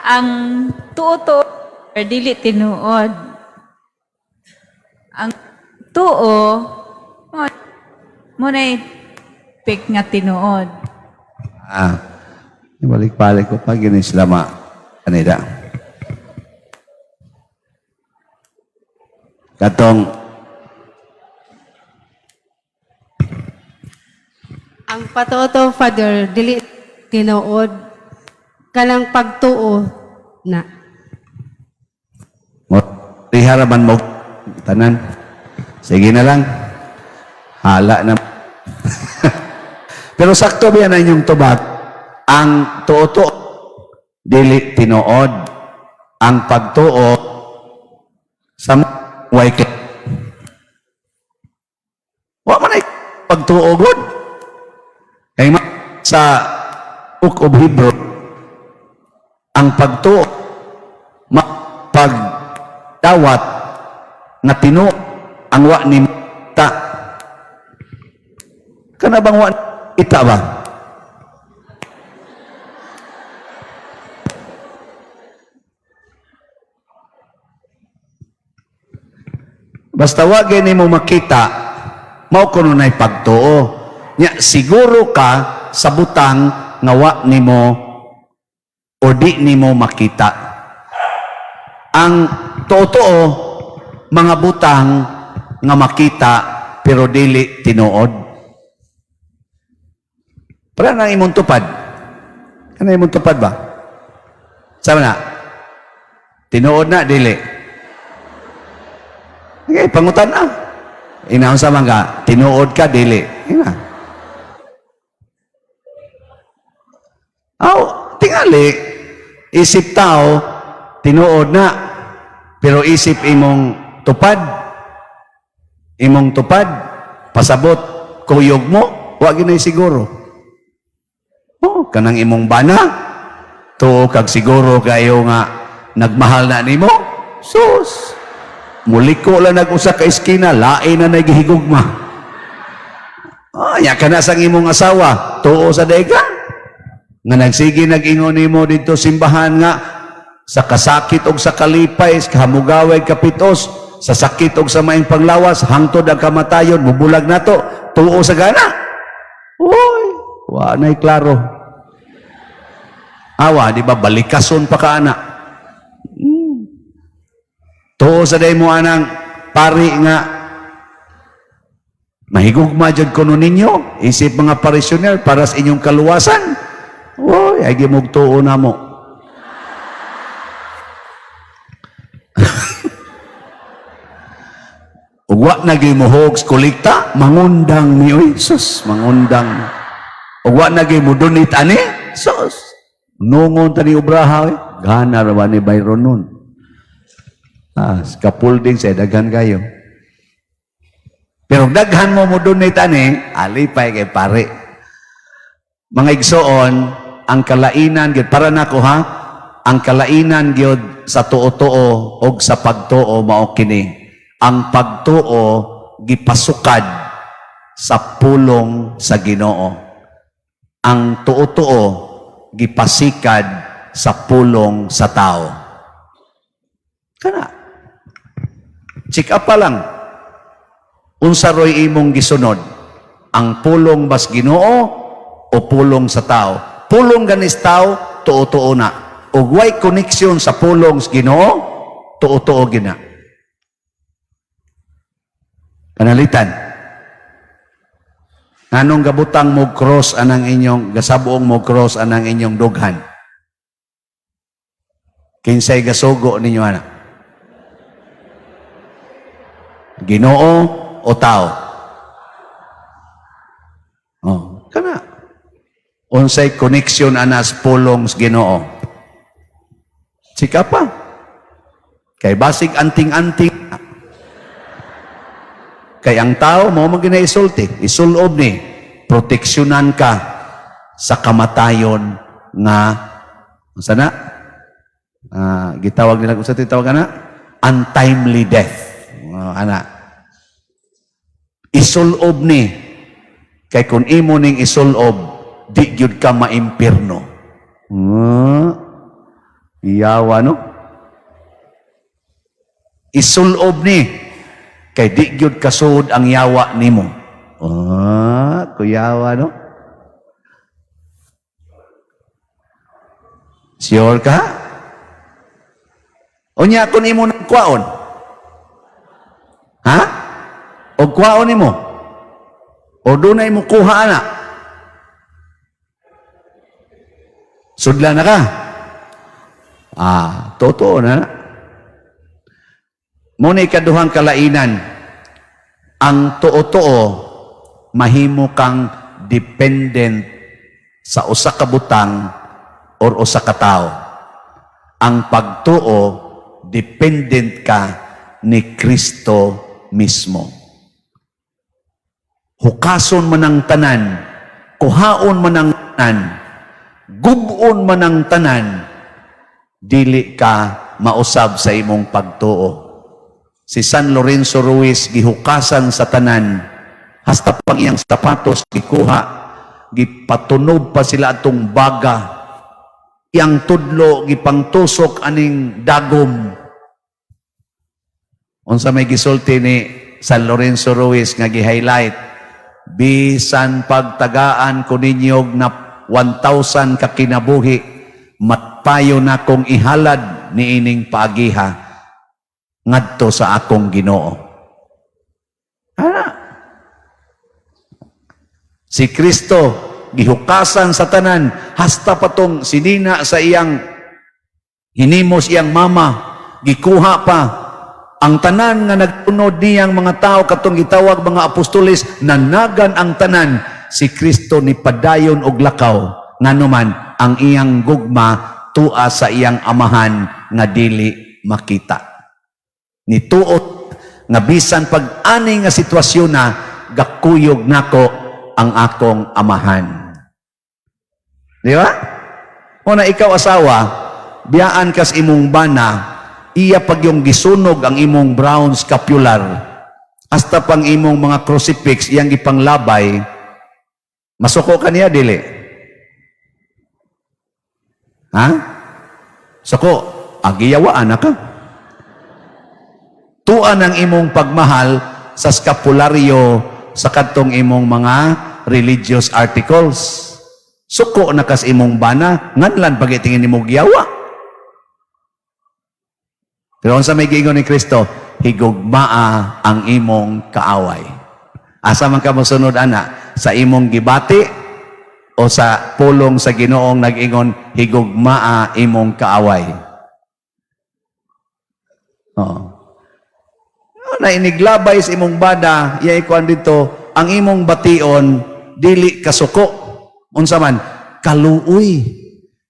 ang tuo dili tinuod. Ang tuo mo na pik nga tinuod. Ibalik-balik ko pa ginislama kanida. Katong ang patuo, Father, dili tinuod kanang pagtuo na. Iharaman mo tanan. Sige na lang. Hala na. Pero sakto ba yan ang inyong tubag? Ang tuo dili tinuod. Ang pagtuo sa way wa man ay pagtuo god. Kay sa Book of Hebrew, ang pagtuo pagdawat na tinuo ang wa ni ta. Kana bang wa ita ba? Basta wa gani mo makita, mao kuno nay pagtuo. Nya siguro ka sa butang nga wa nimo o di nimo makita. Ang totoo mga butang nga makita pero dili tinuod. Para nang imong tupad. Kana imong tupad ba? Sama na. Tinuod na dili. Okay, pangutan na. Inaon sa mga tinuod ka dili. Ina. Tingali, isip tao, tinuod na, pero isip imong tupad, pasabot, kuyog mo, wag ginay siguro. Kanang imong bana, tuo kag siguro kayo nga, nagmahal na nimo, sus, muliko lang nag-usa ka iskina, lain na nagihigugma. Ya ka na sang imong asawa, tuo sa dahigan, nga nagsige nag-ingon nimo dito simbahan nga sa kasakit og sa kalipay, hamugaway kapitos, sa sakit og sa maing panglawas, hangtod ang kamatayon, mubulag nato, tuo sa gana. Uy, wa na'y klaro. Awa, di ba, balikason pa ka ana. Tuo sa day mo anang pari nga, mahigugma dyan kuno ninyo, isip mga parisyoner para sa inyong kaluwasan. Uy, ay gimugtuo na mo. Ugwa na gimuhog kolekta, mangundang ni oy, sus, mangundang. Ugwa na gimudunit ani, sus. Nungon tani ubraha oy, gana ra ni Byron nun. Kapulding sa daghan kayo. Pero daghan mo mudunit ani, alipay kay pare. Mga igsoon, ang kalainan gyud para nako ha, ang kalainan gyud sa tuo-tuo og sa pagtuo mao kini. Ang pagtuo gipasukad sa pulong sa Ginoo. Ang tuo-tuo gipasikad sa pulong sa tao. Kana. Check up pa lang. Unsa roy imong gisunod? Ang pulong bas Ginoo o pulong sa tao? Pulong ganis tao, tuo-tuo na. Ug way koneksyon sa pulong sa Ginoo, tuo-tuo gina. Panalitan. Anong gabutang mo cross anang inyong, gasabuong mo cross anang inyong dughan? Kinsay gasugo ninyo anak? Ginoo o tao? Oh, kana. Unsay koneksyon anas pulong sa Ginoo? Sika pa. Kay basig anting-anting. Kay ang tao mo magina-isulti, isulob ni, proteksyonan ka sa kamatayon nga, sana? Gitawag nila kung sa titawag na, untimely death. Isulob ni, kay kung imo ning isulob, di gyud ka maimpirno. Yawa, no? Isulob ni, kay di gyud kasud ang yawa nimo. Kuyawa, no? Sure ka? Unya kung imo ng kwaon? Ha? O kwaon nimo? O dunay mo kuha na? Sudla na ka? Totoo na. Muna ikaduhang kalainan, ang too-too, mahimo kang dependent sa usa ka butang or usa ka tao. Ang pagtuo, dependent ka ni Kristo mismo. Hukason man ang tanan, kuhaon man ang tanan, gubon man ang tanan, dili ka mausab sa imong pagtuo. Si San Lorenzo Ruiz gihukasan sa tanan, hasta pang iyang sapatos gikuha, gipatunob pa sila atong baga, iyang tudlo gipangtusok aning dagom. Unsa may gisulti ni San Lorenzo Ruiz nga gi-highlight, bisan pagtagaan ko ninyog na 1,000 ka kinabuhi, matpayo na kong ihalad ni ining paagiha ngadto sa akong Ginoo. Si Kristo gihukasan sa tanan, hasta patong sinina sa iyang hinimos iyang mama, gikuha pa ang tanan nga nagtunod niyang mga tao katong gitawag mga apostoles, nanagan ang tanan. Si Kristo ni padayon og lakaw, nganuman ang iyang gugma tua sa iyang amahan nga dili makita. Nituot nga bisan pag-ani nga sitwasyon na gakuyog nako ang akong amahan. Di ba? Una ikaw asawa, biyaan kas imong bana, iya pag yung gisunog ang imong brown scapular, hasta pang imong mga crucifix, iyang ipanglabay, masuko ka niya, dili? Ha? Suko, agiyawaan na ka. Tuan ang imong pagmahal sa skapularyo sa kadtong imong mga religious articles. Suko na kas imong bana, nganlan pagitingin nimo giyawa. Pero unsa may giingon ni Kristo, higugmaa ang imong kaaway. Asa man ka mosunod ana, sa imong gibati o sa pulong sa Ginoong nag-ingon, higugmaa imong kaaway. Na iniglabay sa imong bada, iyay kuan dito, ang imong bation dili kasuko. Unsa man, kaluoy.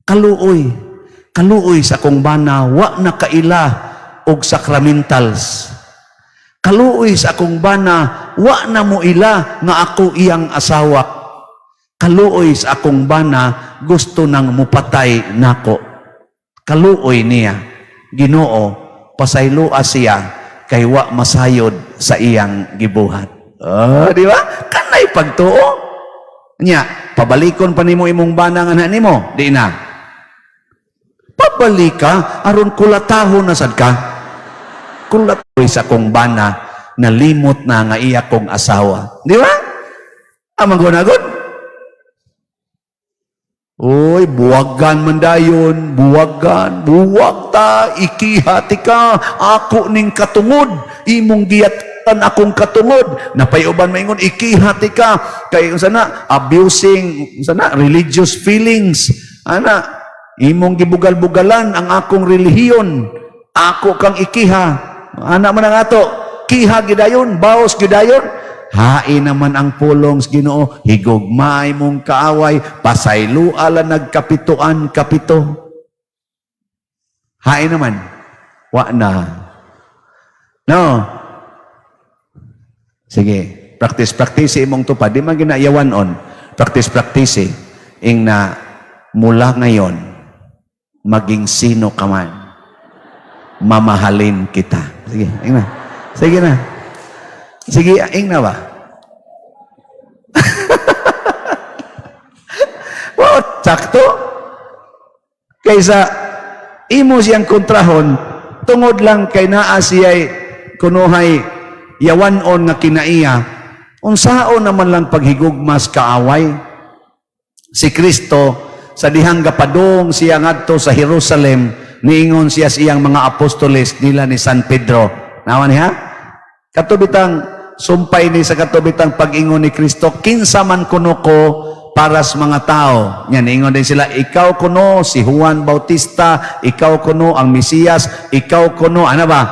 Kaluoy sa akong bana, wa na kaila og sacramentals. Kaluoy sa akong bana, wa na mo ila nga ako iyang asawa. Kaluoy sa akong bana, gusto nang mupatay nako. Kaluoy niya, Ginoo, pasayloa siya kay wa masayod sa iyang gibuhat. Di ba? Kanay pagtuo. Nya, pabalikon pa nimo imong bana nga nimo, di na. Pabalik ka, aron kulatahon na sad ka. Kulatoy sa kong bana, nalimot na nga iya kong asawa. Di ba? Amang gunagod. Uy, buwagan man dayon, buwagan, buwag ta, ikihati ka, ako ning katungod, imong giyatan akong katungod, napayuban maingon, ikihati ka, kay sana, abusing, sana, religious feelings, ana, imong gibugal-bugalan ang akong relihiyon, ako kang ikiha, ana man ang ato, kiha gidayon, baos gidayon, hain naman ang pulong sa Ginoo, higugmay mong kaaway, pasayloa nagkapituan kapito. Hain naman, wa na. No? Sige, practice imong tupad. Di man ginayawan on. Practice ing na mula ngayon, maging sino ka man, mamahalin kita. Sige, ing na. Sige na. Sige, ing na ba? Wow, sakto. Kaysa imo siyang kontrahon tungod lang kay naa siya'y kunuhay yawanon nga kinaiya, unsaon naman lang paghigugmas kaaway. Si Kristo sa dihang gapadong siya ngadto sa Jerusalem, niingon siya siyang mga apostoles nila ni San Pedro. Nawan niya? Katubitang sumpay ni sa katubitang pag-ingon ni Kristo, kinsa man kuno ko para sa mga tao. Yan, ingon din sila, ikaw kuno si Juan Bautista, ikaw kuno ang Mesiyas, ikaw kuno, ano ba?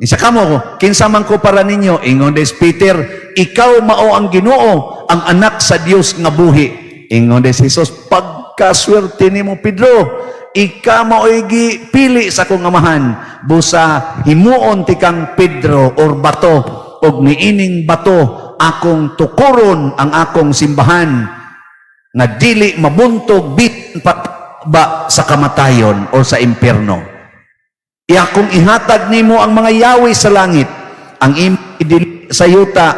Isa ka mo, kinsa man ko para ninyo, ingon din si Peter, ikaw mao ang Ginoo, ang anak sa Dios nga buhi. Ingon din si Jesus, pagkaswerte ni mo Pedro, ika mao'y pili sa kong amahan, busa himuon ti kang Pedro or bato, og niining bato, akong tukuron ang akong simbahan, nga dili mabuntog bitin ba sa kamatayon o sa impyerno. Iakong ihatag nimo ang mga yawi sa langit, ang idili sa yuta,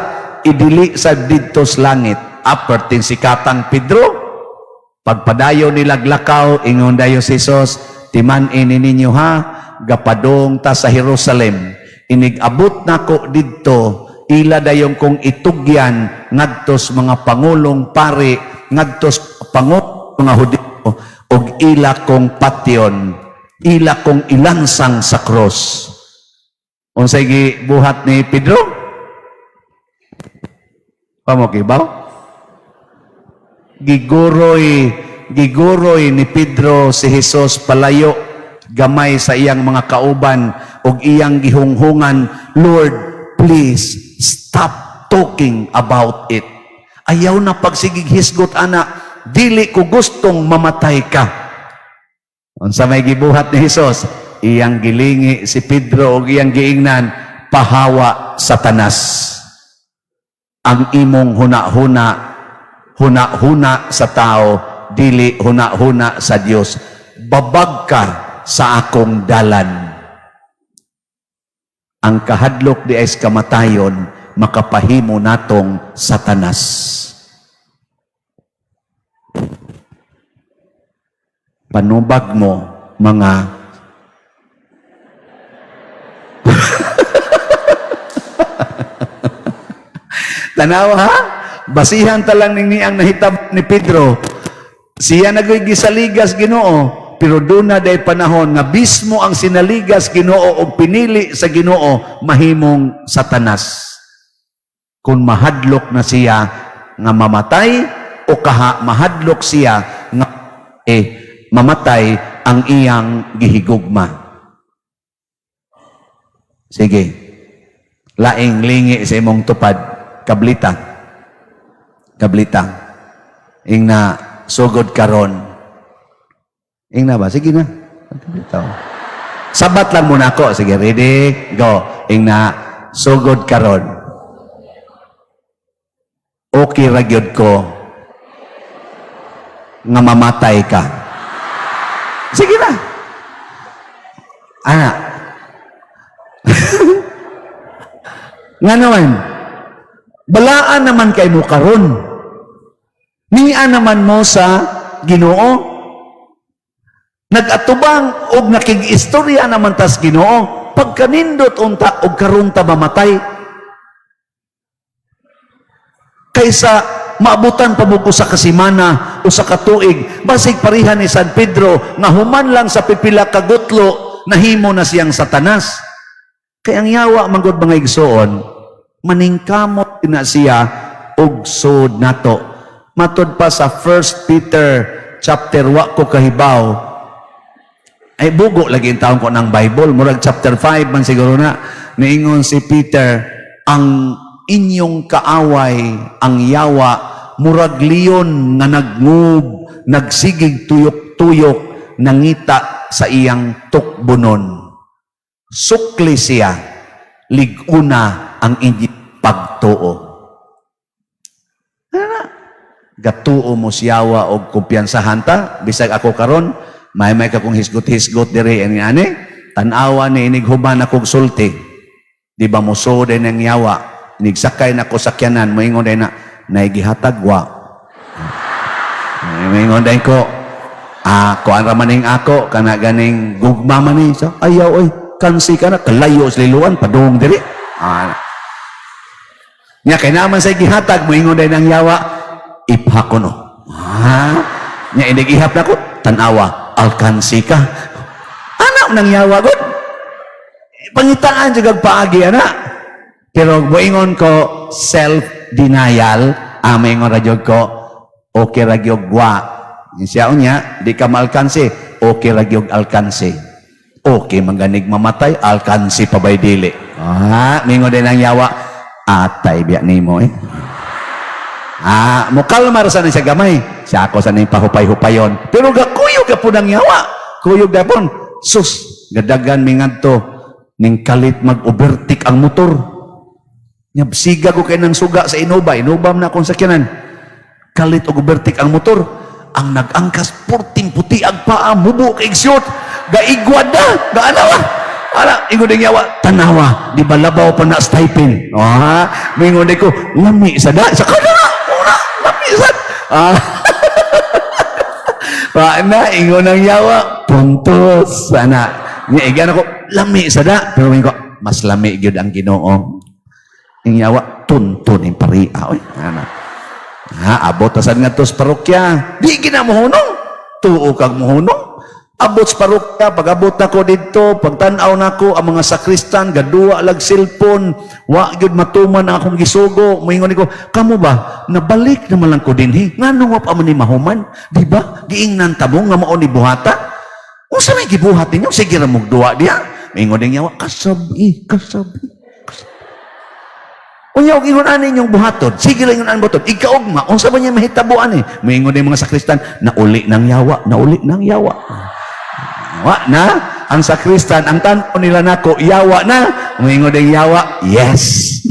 idili sa didtos langit. Aperting si Katang Pedro, pagpadayo nilaglakaw, ingon dayo si Jesus, timan ini ninyo ha, gapadong ta sa Jerusalem, inigabot nako didto, ila dayong kong itugyan, ngadtos mga pangulong pari, ngadtos pangulong mga Hudyo, og ila kong patyon, ila kong ilansang sa cross. Unsay gibuhat ni Pedro? Pamokibaw? Giguroy ni Pedro si Jesus palayo gamay sa iyang mga kauban ug iyang gihunghungan, Lord, please stop talking about it. Ayaw na pagsigig hisgot ana, dili ko gustong mamatay ka. Unsa may gibuhat ni Jesus? Iyang gilingi si Pedro ug iyang giingnan, pahawa Satanas. Ang imong huna-huna sa tao, dili huna-huna sa Dios. Babag ka sa akong dalan. Ang kahadlok di ay kamatayon, makapahimo natong Satanas. Panubag mo, mga tanawa ha? Basihan talang ning ang nahitab ni Pedro. Siya naggisaligas Ginoo, pero doon na day panahon nga bismo ang sinaligas Ginoo o pinili sa Ginoo mahimong Satanas. Kung mahadlok na siya nga mamatay o mahadlok siya nga mamatay ang iyang gihigugma. Sige. Laing lingi sa imong tupad, kablita. Ing na sugod karon. Ing na ba? Sige na. Sabat lang muna ako. Sige, ready? Go. Ing na sugod karon. Okay ra gyud ko nga mamatay ka. Sige na. Ana. Nga naman, balaan naman kay mo karon. Niya naman mo sa Ginoo. Nag-atubang og nakig-istorya naman tas Ginoo. Pagkanindot unta og karon ta mamatay. Kaysa maabutan pa mo ko sa kasimana o sa katuig, basig parihan ni San Pedro nga human lang sa pipila kagutlo nahimo na siyang Satanas. Kaya ang yawa manggod mga igsoon, maningkamot na siya og sod nato. Matod pa sa 1 Peter chapter wa ko kahibaw, ay bugo lagi ang taon ko ng Bible, murag chapter 5 man siguro na, niingon si Peter, ang inyong kaaway, ang yawa, murag leon nga nagngob, nagsigig tuyok-tuyok, nangita sa iyang tukbunon. Sukli siya, liguna ang inyong pagtuo. Gatuo mo siyawa og kumpiyansahan ta, bisag ako karon, may ka kung hisgot-hisgot diri ani tanawa ni inighuban akong sulti. Di ba mo so din ang yawa, nigsakay na ko sakyanan, moingon din na, naigihatag wa. Moingon din ko, Kuan ra maning ako kana ganing gugma man ni. So, ayaw oy, kansi ka na kalayo sa liluan padung diri. Nya kay naman sa gihatag moingon day nang yawa iphakono. Nya inig ihap na ko tanawa alkansi ka. Anak nang yawa gud. Pangitaan jud paagi ana. Pero moingon ko self-denial, moingon ra jud ko okay ra gyud wa. Siya unya, di ka maalkansi, okay ra gyud alkansi. Okay maganig mamatay, alkansi pa bay dili. Moingon din ang yawa, atay biya nimo eh. Mukalmar sa siya gamay. Siya ako sa nang pahupay-hupayon. Pero gakuyog po ng yawa. Kuyog dapon. Sus, gadagan mingadto ning kalit mag-overtake ang motor. Siga ko kay nang suga sa Innova. Innova na akong sakyanan. Kalit og overtake ang motor. Ang nag-angkas 14 puti ang paa, mubo kay igsiyot. Gaigwad na, gaanawa. Ingon din yawa, tanawa, di ba labaw pa na stipend? Mingon din ko, lami sa da, sa kada, lami sa ingon ng yawa, puntos, sana. Igan ako, lami sa da, pero mingon ko, mas lami yun ang Ginoo. Yung yawa, tuntun yung paria. Abot asan nga to sa parokya, di ginamuhunong, tuo kag muhunong. Abot sa parokya, pag abot na ko dito, pag tanaw na ko, ang mga sakristan, gadua lag cellphone, wa gyud matuman ang akong gisugo, moingon ko, kamo ba, nabalik naman lang ko dinhi, nga nung wa pa man ni mahuman, di ba, giingnan tabong nga mao ni buhata, kung sa may gibuhat ninyo, sige ra mugduwa diya, moingon din yawa, kasabi. Unya og ingon ani inyong buhaton, sige lang ingon an buhaton. Ikaugma, unsa ba niya mahitabuan eh? Moingon din mga sakristan, nauli ng yawa. Wa na ang sakristan, ang tanpo nila nako, yawa na. Moingon din yawa, yes.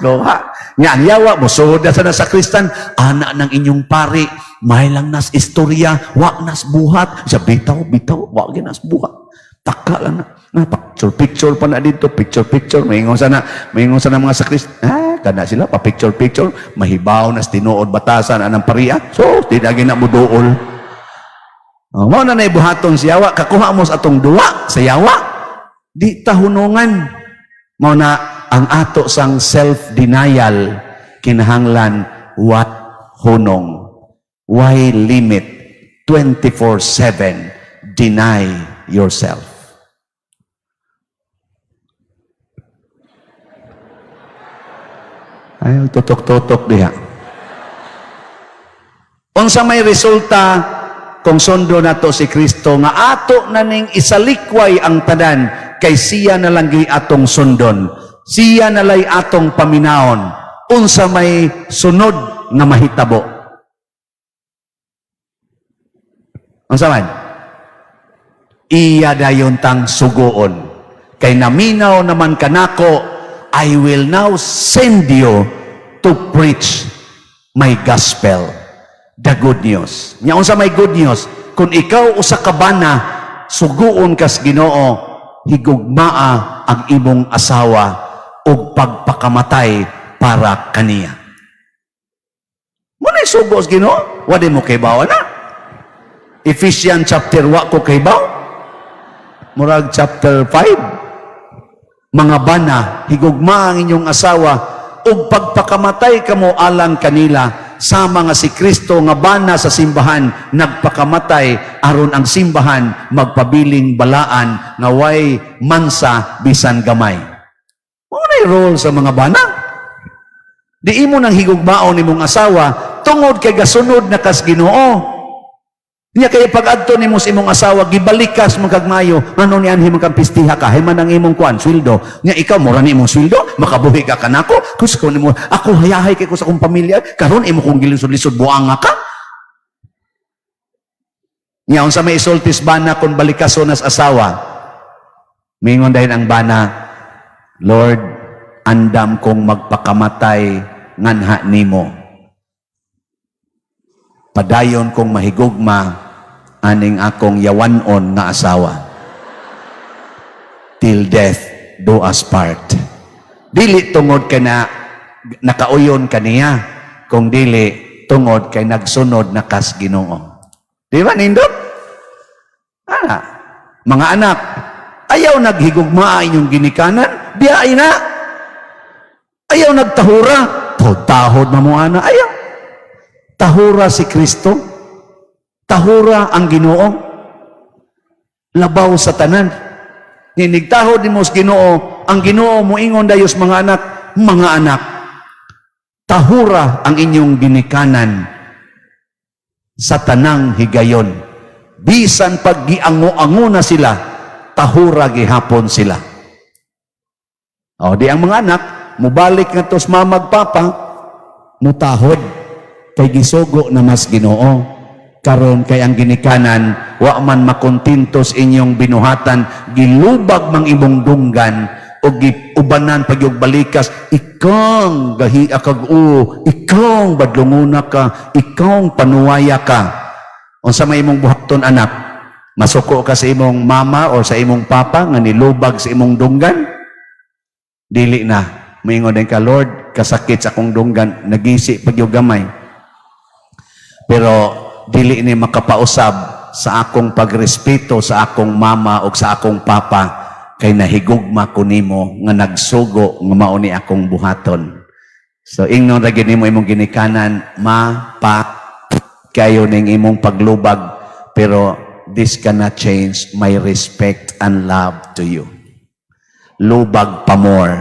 Loha. Nga ang yawa mo suod sa sakristan, anak ng inyong pari, may lang nas istorya, wa nas buhat. Siya bitaw, wa ginas buhat. Taka lang na. Picture pa na dito, picture. Maingon sana mga sakristan, kada sila, picture, mahibaw na tinuod batasan anang paria. So, tinagi na mo dool. Mao na buhaton si yawa, kakuha mo sa atong duwa sa yawa. Di tahunungan. Mao na ang ato sang self-denial, kinahanglan, what hunong? Why limit? 24/7, deny yourself. Ay, tutok-tutok diha. Unsa may resulta kung sundo nato si Kristo nga ato na ning isalikway ang tanan kay siya na lang atong sundon. Siya na lay atong paminaon. Unsa may sunod nga mahitabo. Unsa man? Iya dayon tang sugoon. Kay naminaw naman kanako, I will now send you to preach my gospel, the good news. Nya unsa may good news? Kung ikaw usa ka bana, suguon kas Ginoo, higugmaa ang imong asawa ug pagpakamatay para kaniya. Muna sugo sa Ginoo, wa di mo kay bawa na. Ephesians chapter 1 ko kay baw. Murag chapter 5. Mga bana, higugma ang inyong asawa, ug pagpakamatay kamo alang kanila, sama nga si Kristo nga bana sa simbahan, nagpakamatay, aron ang simbahan magpabiling balaan, nga way mansa bisan gamay. Unay role sa mga bana? Di imo nang higugmaon nimong asawa, tungod kay gasunod na kas Ginoo. Niya kay pag-adto nimo sa imong asawa, gibalikas magkagmayo, ano ni anhi magkampistiha ka, himan ang imong kuan, sweldo. Niya ikaw, mura ni imong sweldo, makabuhi ka kanako, kus ko nimo, ako hayahay kay ko sa akong pamilya, karon imo kong gilisod-lisod buanga ka. Niya, unsa may isultis bana kung balikaso nas asawa, mingon dahil ang bana, Lord, andam kong magpakamatay nganha nimo. Padayon kong mahigugma aning akong yawanon nga asawa. Till death do us part. Dili tungod ka na nakauyon kaniya, kung dili tungod kay nagsunod na kas Ginoo. Di ba, nindot? Mga anak, ayaw naghigugma inyong ginikanan, biyay na. Ayaw nagtahura, tahod na mo ana, ayaw. Tahura si Kristo, tahura ang Ginoo, labaw sa tanan. Ninigtahod ni mo sa Ginoo, ang Ginoo mo ingon dayos mga anak, tahura ang inyong ginikanan sa tanang higayon. Bisan pag giango-ango na sila, tahura gihapon sila. O, di ang mga anak, mubalik nga tos mamag papa, mutahod, kay gisugo na mas Ginoo. Karon kay ang ginikanan, wa man makontintos inyong binuhatan, gilubag mang imong dunggan, o giubanan pagyog balikas, ikang gahi akag ikang badlunguna ka, ikang panuwaya ka. Unsa may imong buhaton anak, masuko ka sa imong mama o sa imong papa nga nilubag sa imong dunggan? Dili na. Moingon ka, Lord, kasakit sa akong dunggan, nagisi pagyog gamay. Pero dili ni makapausab sa akong pagrespeto sa akong mama o sa akong papa kay nahigugma ko nimo nga nagsugo nga mao ni akong buhaton. So ingnon ra gyud nimo imong ginikanan, kayo ning imong paglubag, pero this cannot change my respect and love to you. Lubag pa more.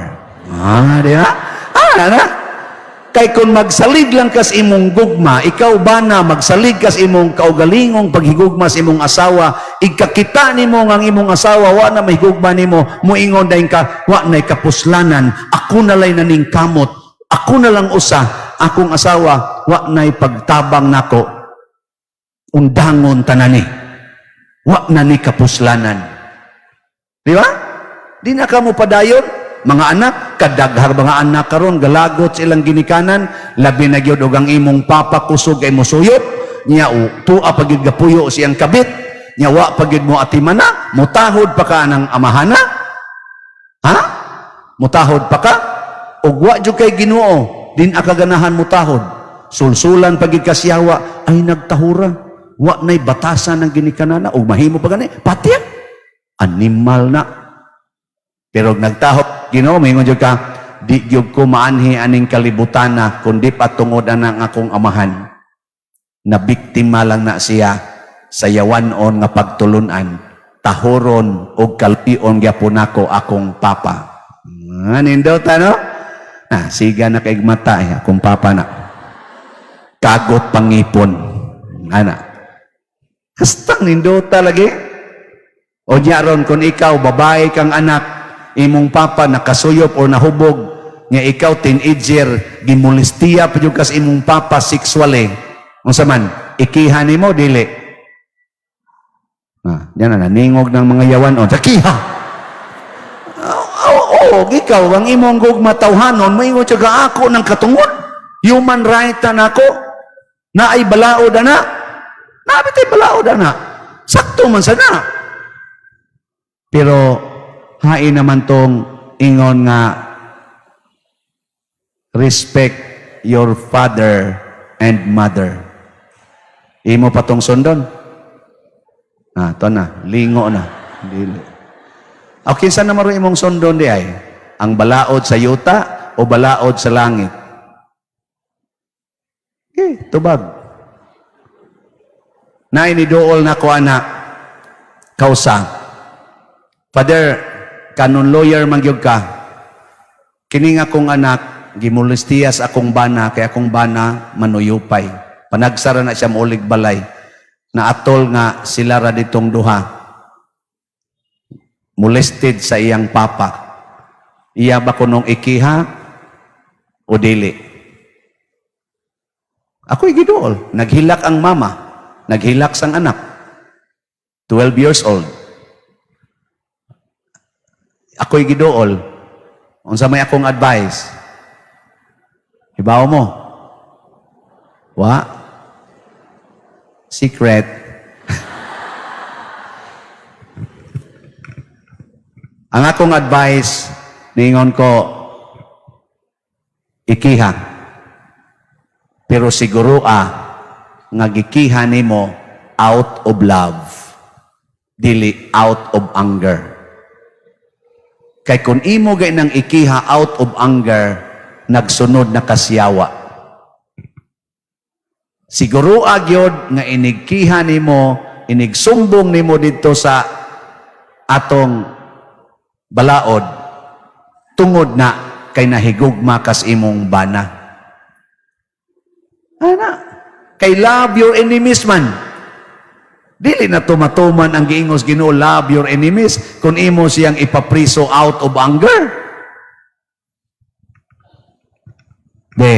Di ba? Na? Kay kung magsalig lang kas imong gugma, ikaw ba na magsalig kas imong kaugalingong paghigugma sa imong asawa, igkakita nimo nga ang imong asawa wa na mahigugma nimo, muingon dayon ka, wa nay kapuslanan, ako na lay naning kamot, ako na lang usa, akong asawa wa nay pagtabang nako, undangon tanani, wa na ni kapuslanan. Di ba? Di na ka mo padayon. Mga anak, kadaghar mga anak karon galagot sa ilang ginikanan, labi na gyud og ang imong papa kusog kay mosuyot, nya tuwa pagid gapuyo siyang kabit, nya wa pagid mo atimana, mutahod pa ka nang amahana? Ha? Mutahod pa ka? Og wa jud kay Ginoo, din akaganahan mutahod. Sulsulan pagid kasyawa ay nagtahura, wa nay batasan ng ginikanan og mahimo pa gani, patya. Animal na. Pero nagtahod, Ginoo, mingon jud ka, di gyud ko maanhi aning kalibutan na, kundi patungod anang akong amahan. Na biktima lang na siya sa yawanon nga pagtulunan, tahoron o kalpion gyapon ako akong papa. Nindot ano? Siga na kay mata akong papa na. Kagot pangipon. Ana. Hastang nindot lagi. O diaron kung ikaw babae kang anak, imong papa nakasuyop o nahubog nga ikaw teenager gimolestiya pa jud kas imong papa sexually, unsa man ikiha nimo dili? Diyan na ningog ng mga yawan o takiha. Ikaw ang imong gugma tawhanon moingon siya ako ng katungod, human right na nako, na ay balaod ana, nabitay balaod ana, sakto man sana. Pero hain naman tong ingon nga respect your father and mother. Imo pa tong sundon. To na, lingo na. Dili. Okay, saan naman rin imong sundon di ay? Ang balaod sa yuta o balaod sa langit? Okay, tubag. Na inidool na ko anak, kausa. Father, kanon lawyer mangyog ka. Kining akong anak, gimolestiyas akong bana, kaya akong bana manuyupay. Panagsara na siya maulig balay. Na atol nga sila ra ditong duha. Molested sa iyang papa. Iya ba kunong ikiha o dili? Ako'y giduol. Naghilak ang mama. Naghilak sang anak. 12 years old. Ako'y giduol. Unsa may akong advice? Hibaw mo. Wa? Secret. Ang akong advice, ningon ko, ikiha. Pero siguro nga gikiha nimo out of love. dili out of anger. Kay kung imo gay nang ikiha out of anger, nagsunod na kasyawa. Siguro agyod nga inigkiha nimo, inigsumbong nimo dito sa atong balaod, tungod na kay nahigugma kas imong bana. Ana, kay love your enemies man. Dili na tumatuman ang giingos Ginoo, love your enemies, kung imo siyang ipapriso out of anger. De,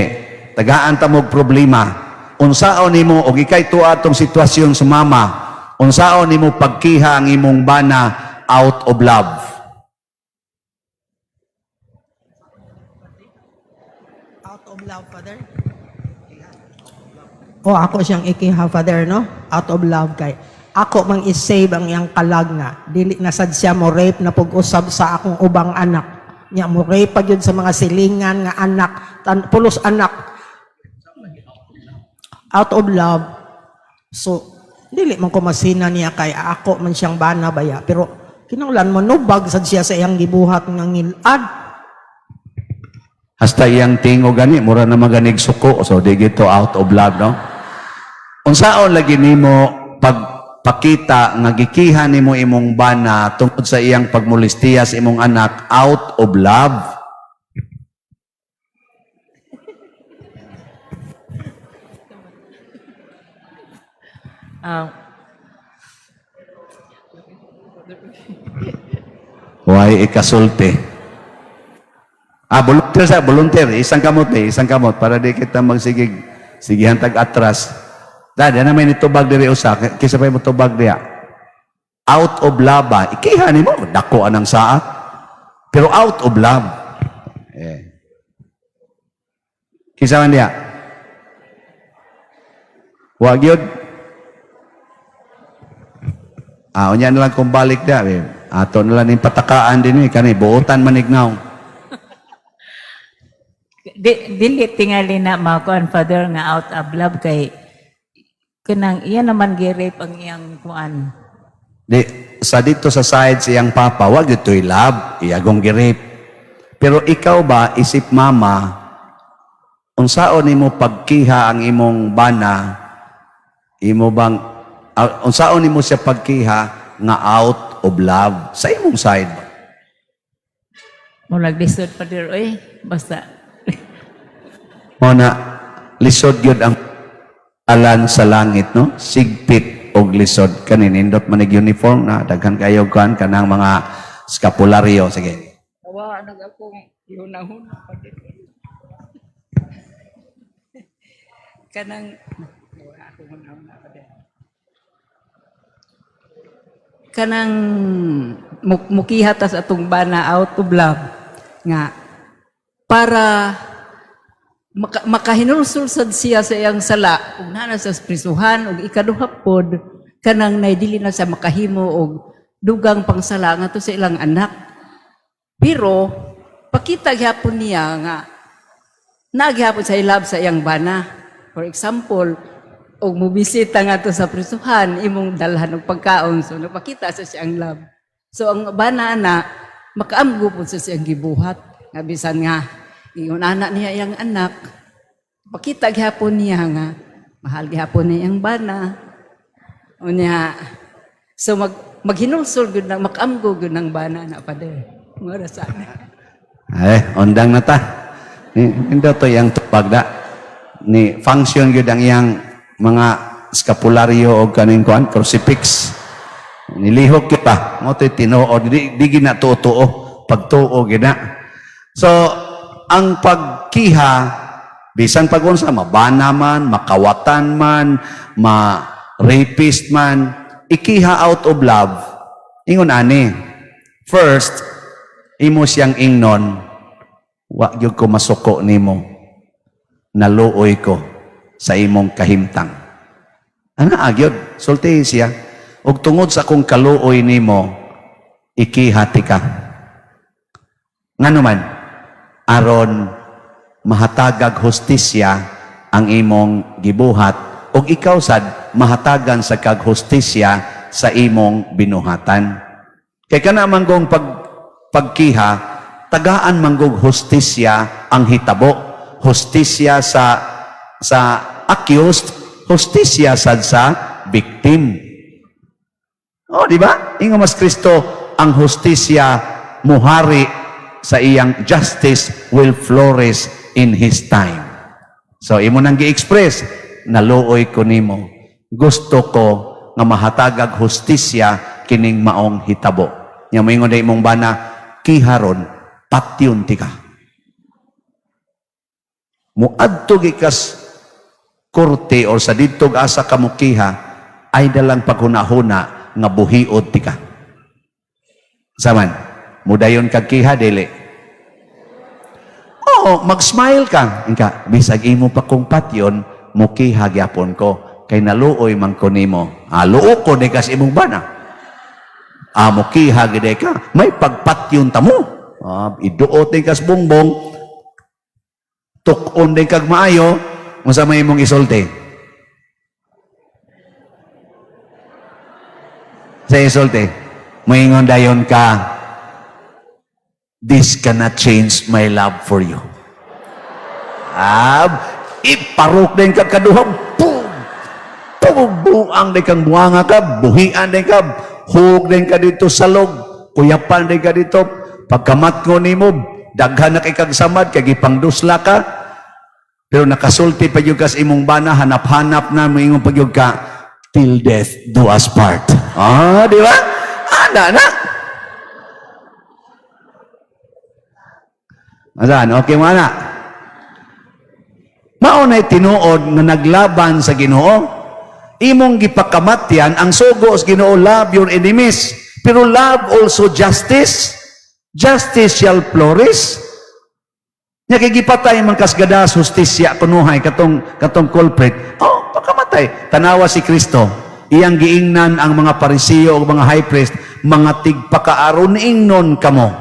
tagaan ta mog problema. Unsaon nimo og ikay tuwa atong sitwasyon sumama, unsaon nimo pagkiha ang imong bana out of love. Out of love, Father? O ako siyang ikiha, Father, no? Out of love kay ako mang isave ang iyang kalag nga. Dili na sad siya mo rape na pag-usab sa akong ubang anak. Nya mo rape pa yun sa mga silingan nga anak, pulos anak. Out of love. So, dili man ko masina niya kay ako man siyang bana baya. Pero kinahanglan mo nubag sad siya sa iyang gibuhat nga ngilad. Hasta iyang tingo gani, mura na maganig suko. So, di gito out of love, no? Unsaon lagi nimo pagpakita nga gikiha nimo imong bana tungkol sa iyang pagmolestiya sa imong anak out of love? Why ikasulti? Volunteer. Isang kamot para di kita magsigig. Sige hantag atras. Dada na may nitubag diri usa, kisa pa mo tubag diya. Out of love ba? Ikiha nimo dako anang saat. Pero out of love. Kisa man diya. Wag yun. Unya na lang kung balik diya. Ato na lang yung patakaan din kani buutan manignaw. Dili tingali na makuan, Father, nga out of love kay kanang iya naman gi-rape ang iyang kuan. Sa dito sa side sa iyang papa, wag ito'y love, iyagong gi-rape. Pero ikaw ba, isip mama, unsaon nimo pagkiha ang imong bana, imo bang, unsaon nimo siya pagkiha nga out of love sa imong side? Murag lisod, Father, oy, basta. Muna, lisod yun ang alan sa langit, no? Sigpit og lisod. Kaninindot manig uniform na daghan kayo kan kanang mga skapularyo. Sige. Tawa, akong hunahuna pa din. Kanang, akong hunahuna pa din. Kanang mukihatas atong bana out of love nga para makahinulsulsad siya sa iyang sala ug nana sa prisuhan ug ikaduha pod kanang naidili na sa makahimo og dugang pangsala ngadto sa ilang anak. Pero pakita gyapon niya nga nagyapon sa ilab sa iyang bana. For example, og mobisita ngadto sa prisuhan imong dalhan og pagkaon, so napakita sa siyang love. So ang bana na makaamgo pod sa siyang gibuhat nga bisan nga ingon anak niya iyang anak, pakita gyapon niya nga mahal gyapon niya iyang bana. Unya, so maghinulsol gud nang makaamgo gud nang bana na pader. Ngora sana. Ondang na ta. Hindi to iyang tupag da. Ni function gud ang iyang mga skapularyo o kaning kuan crucifix. Nilihok kita. Mo to'y tinuod. Di ginatuo. Pagtuo gina. So, ang pagkiha, bisan pagunsa, mabana man, makawatan man, ma-rapist man, ikiha out of love. Ingon ani. First, imo siyang ingnon, wa gyud ko masuko nimo. Naluoy ko sa imong kahimtang. Ana agyod, sulti siya. Ug tungod sa akong kaluoy nimo, ikihati ka. Ngano man, aron mahatagag hustisya ang imong gibuhat ug ikaw sad mahatagan sa kaghustisya sa imong binuhatan. Kay kana manggong pagkiha, tagaan manggong hustisya ang hitabo. Hustisya sa accused, hustisya sa victim. O, di ba? Ingo mas Kristo, ang hustisya muhari sa iyang justice will flourish in His time. So, imo nang gi-express, naluoy ko nimo. Gusto ko nga mahatagag hustisya kining maong hitabo. Nya moingon day imong bana, kiharon patyon ti ka. Muadto gikas korte or sa didtog asa ka mukiha ay dalang paghunahuna nga buhiod ti ka. Saman, mudayon kag kiha dili. Oo, mag-smile ka. Inka, bisag imo pa kong patyon, mukiha gyapon ko. Kay naluoy man ko nimo. Luo ko ni kas imong bana. Mukiha gide ka. May pagpatyon ta mo. Iduot ni kas bongbong. Tukon din kag maayo. Unsa may imong isulti? Sa isulti, moingon dayon ka, this cannot change my love for you. Iparok din kag kaduhang, boom! Buang din kang buanga ka, buhian din ka, hug din ka dito sa log, kuyapan din ka dito, pagkamat ko ni mo, daghan na kay kagsamad, kagipangdusla ka, pero nakasulti pa yung kas imong bana, hanap-hanap na mo imong pagyug ka, till death do us part. Di ba? Na. Asan? Okay mo na. Maunay tinuod na naglaban sa Ginoo. Imong gipakamatyan ang sugo sa Ginoo, love your enemies. Pero love also justice. Justice shall flourish. Nya kay gipatay man kasgadas hustisya kunuhay katong culprit. Pakamatay. Tanawa si Kristo. Iyang giingnan ang mga Parisiyo o mga high priest, mga tigpakaaron ingnon kamo.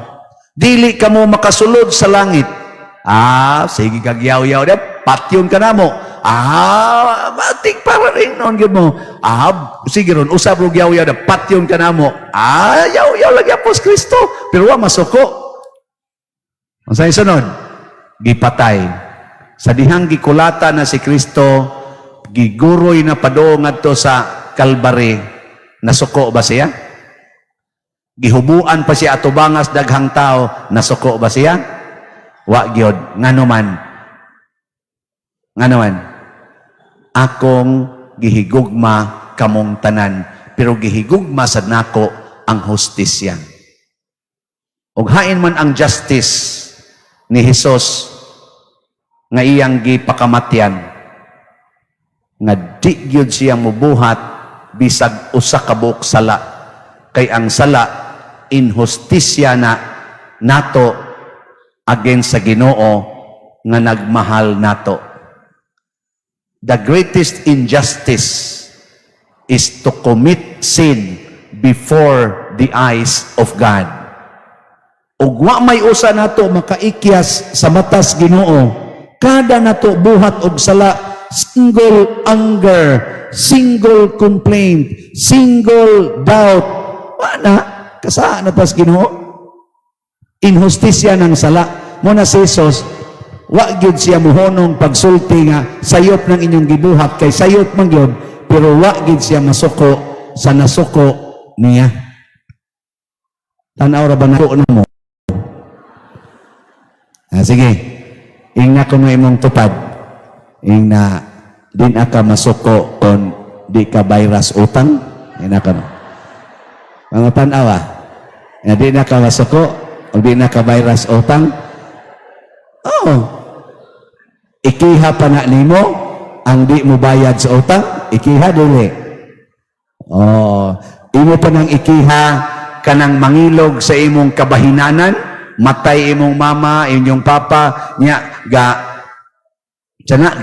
Dili kamo makasulod sa langit. Sige kagyaw-yaw dia, patyon ka namo. Tigpakaaron ingnon gyud mo. Sige ron, usab og yaw-yaw dia, patyon ka namo. Yaw-yaw lagi apos Kristo, pero wa masuko. Unsay sunod? Gipatay. Sa dihang gikulata na si Kristo, giguroy na padong ngadto sa Kalbari, nasuko ba siya? Gihubuan pa siya atubangas daghang tao, nasuko ba siya? Wa gyud. Ngano man? Akong gihigugma kamong tanan, pero gihigugma sad nako ang hustisya. Ug hain man ang justice ni Hesus nga iyang gipakamatyan, nga di gyud siyang mubuhat bisag usa ka buok sala, kay ang sala inhustisya na nato against sa Ginoo nga nagmahal nato. The greatest injustice is to commit sin before the eyes of God. Ug wa may usa nato makaikyas sa matas Ginoo, kada nato buhat og sala, single anger, single complaint, single doubt. Wala, kasaan na tas Ginoo? Inhustisya ng sala. Muna si Jesus, wa gyud siya muhonong pagsulti nga sayop ng inyong gibuhat, kay sayop man gyud, pero wa gyud siya masuko sa nasuko niya. Tanaw ra ba na mo? Sige, ingna ko mo imong tupad. Ingna din aka masuko kon di ka virus utang. Ingna ka no. Mga tanawa. Di na ka masuko o di na ka virus utang. Ikiha pa na nimo ang di mo bayad sa utang. Ikiha dili. Imo pa nang ikiha kanang mangilog sa imong kabahinanan. Matay imong mama, inyong papa, nya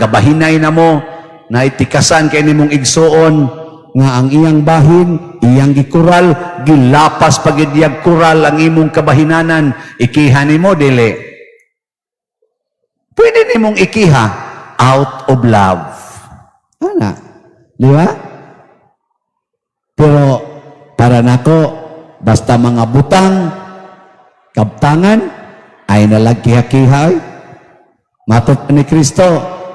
gabahinay na mo, na itikasan kay nimong igsuon, nga ang iyang bahin, iyang gikural, gilapas pagidyag kural ang imong kabahinanan, ikiha nimo dili. Pwede nimong ikiha out of love. Di ba? Pero para nako basta mga butang kabtangan ay nalagkiha-kihay. Matod ni Kristo,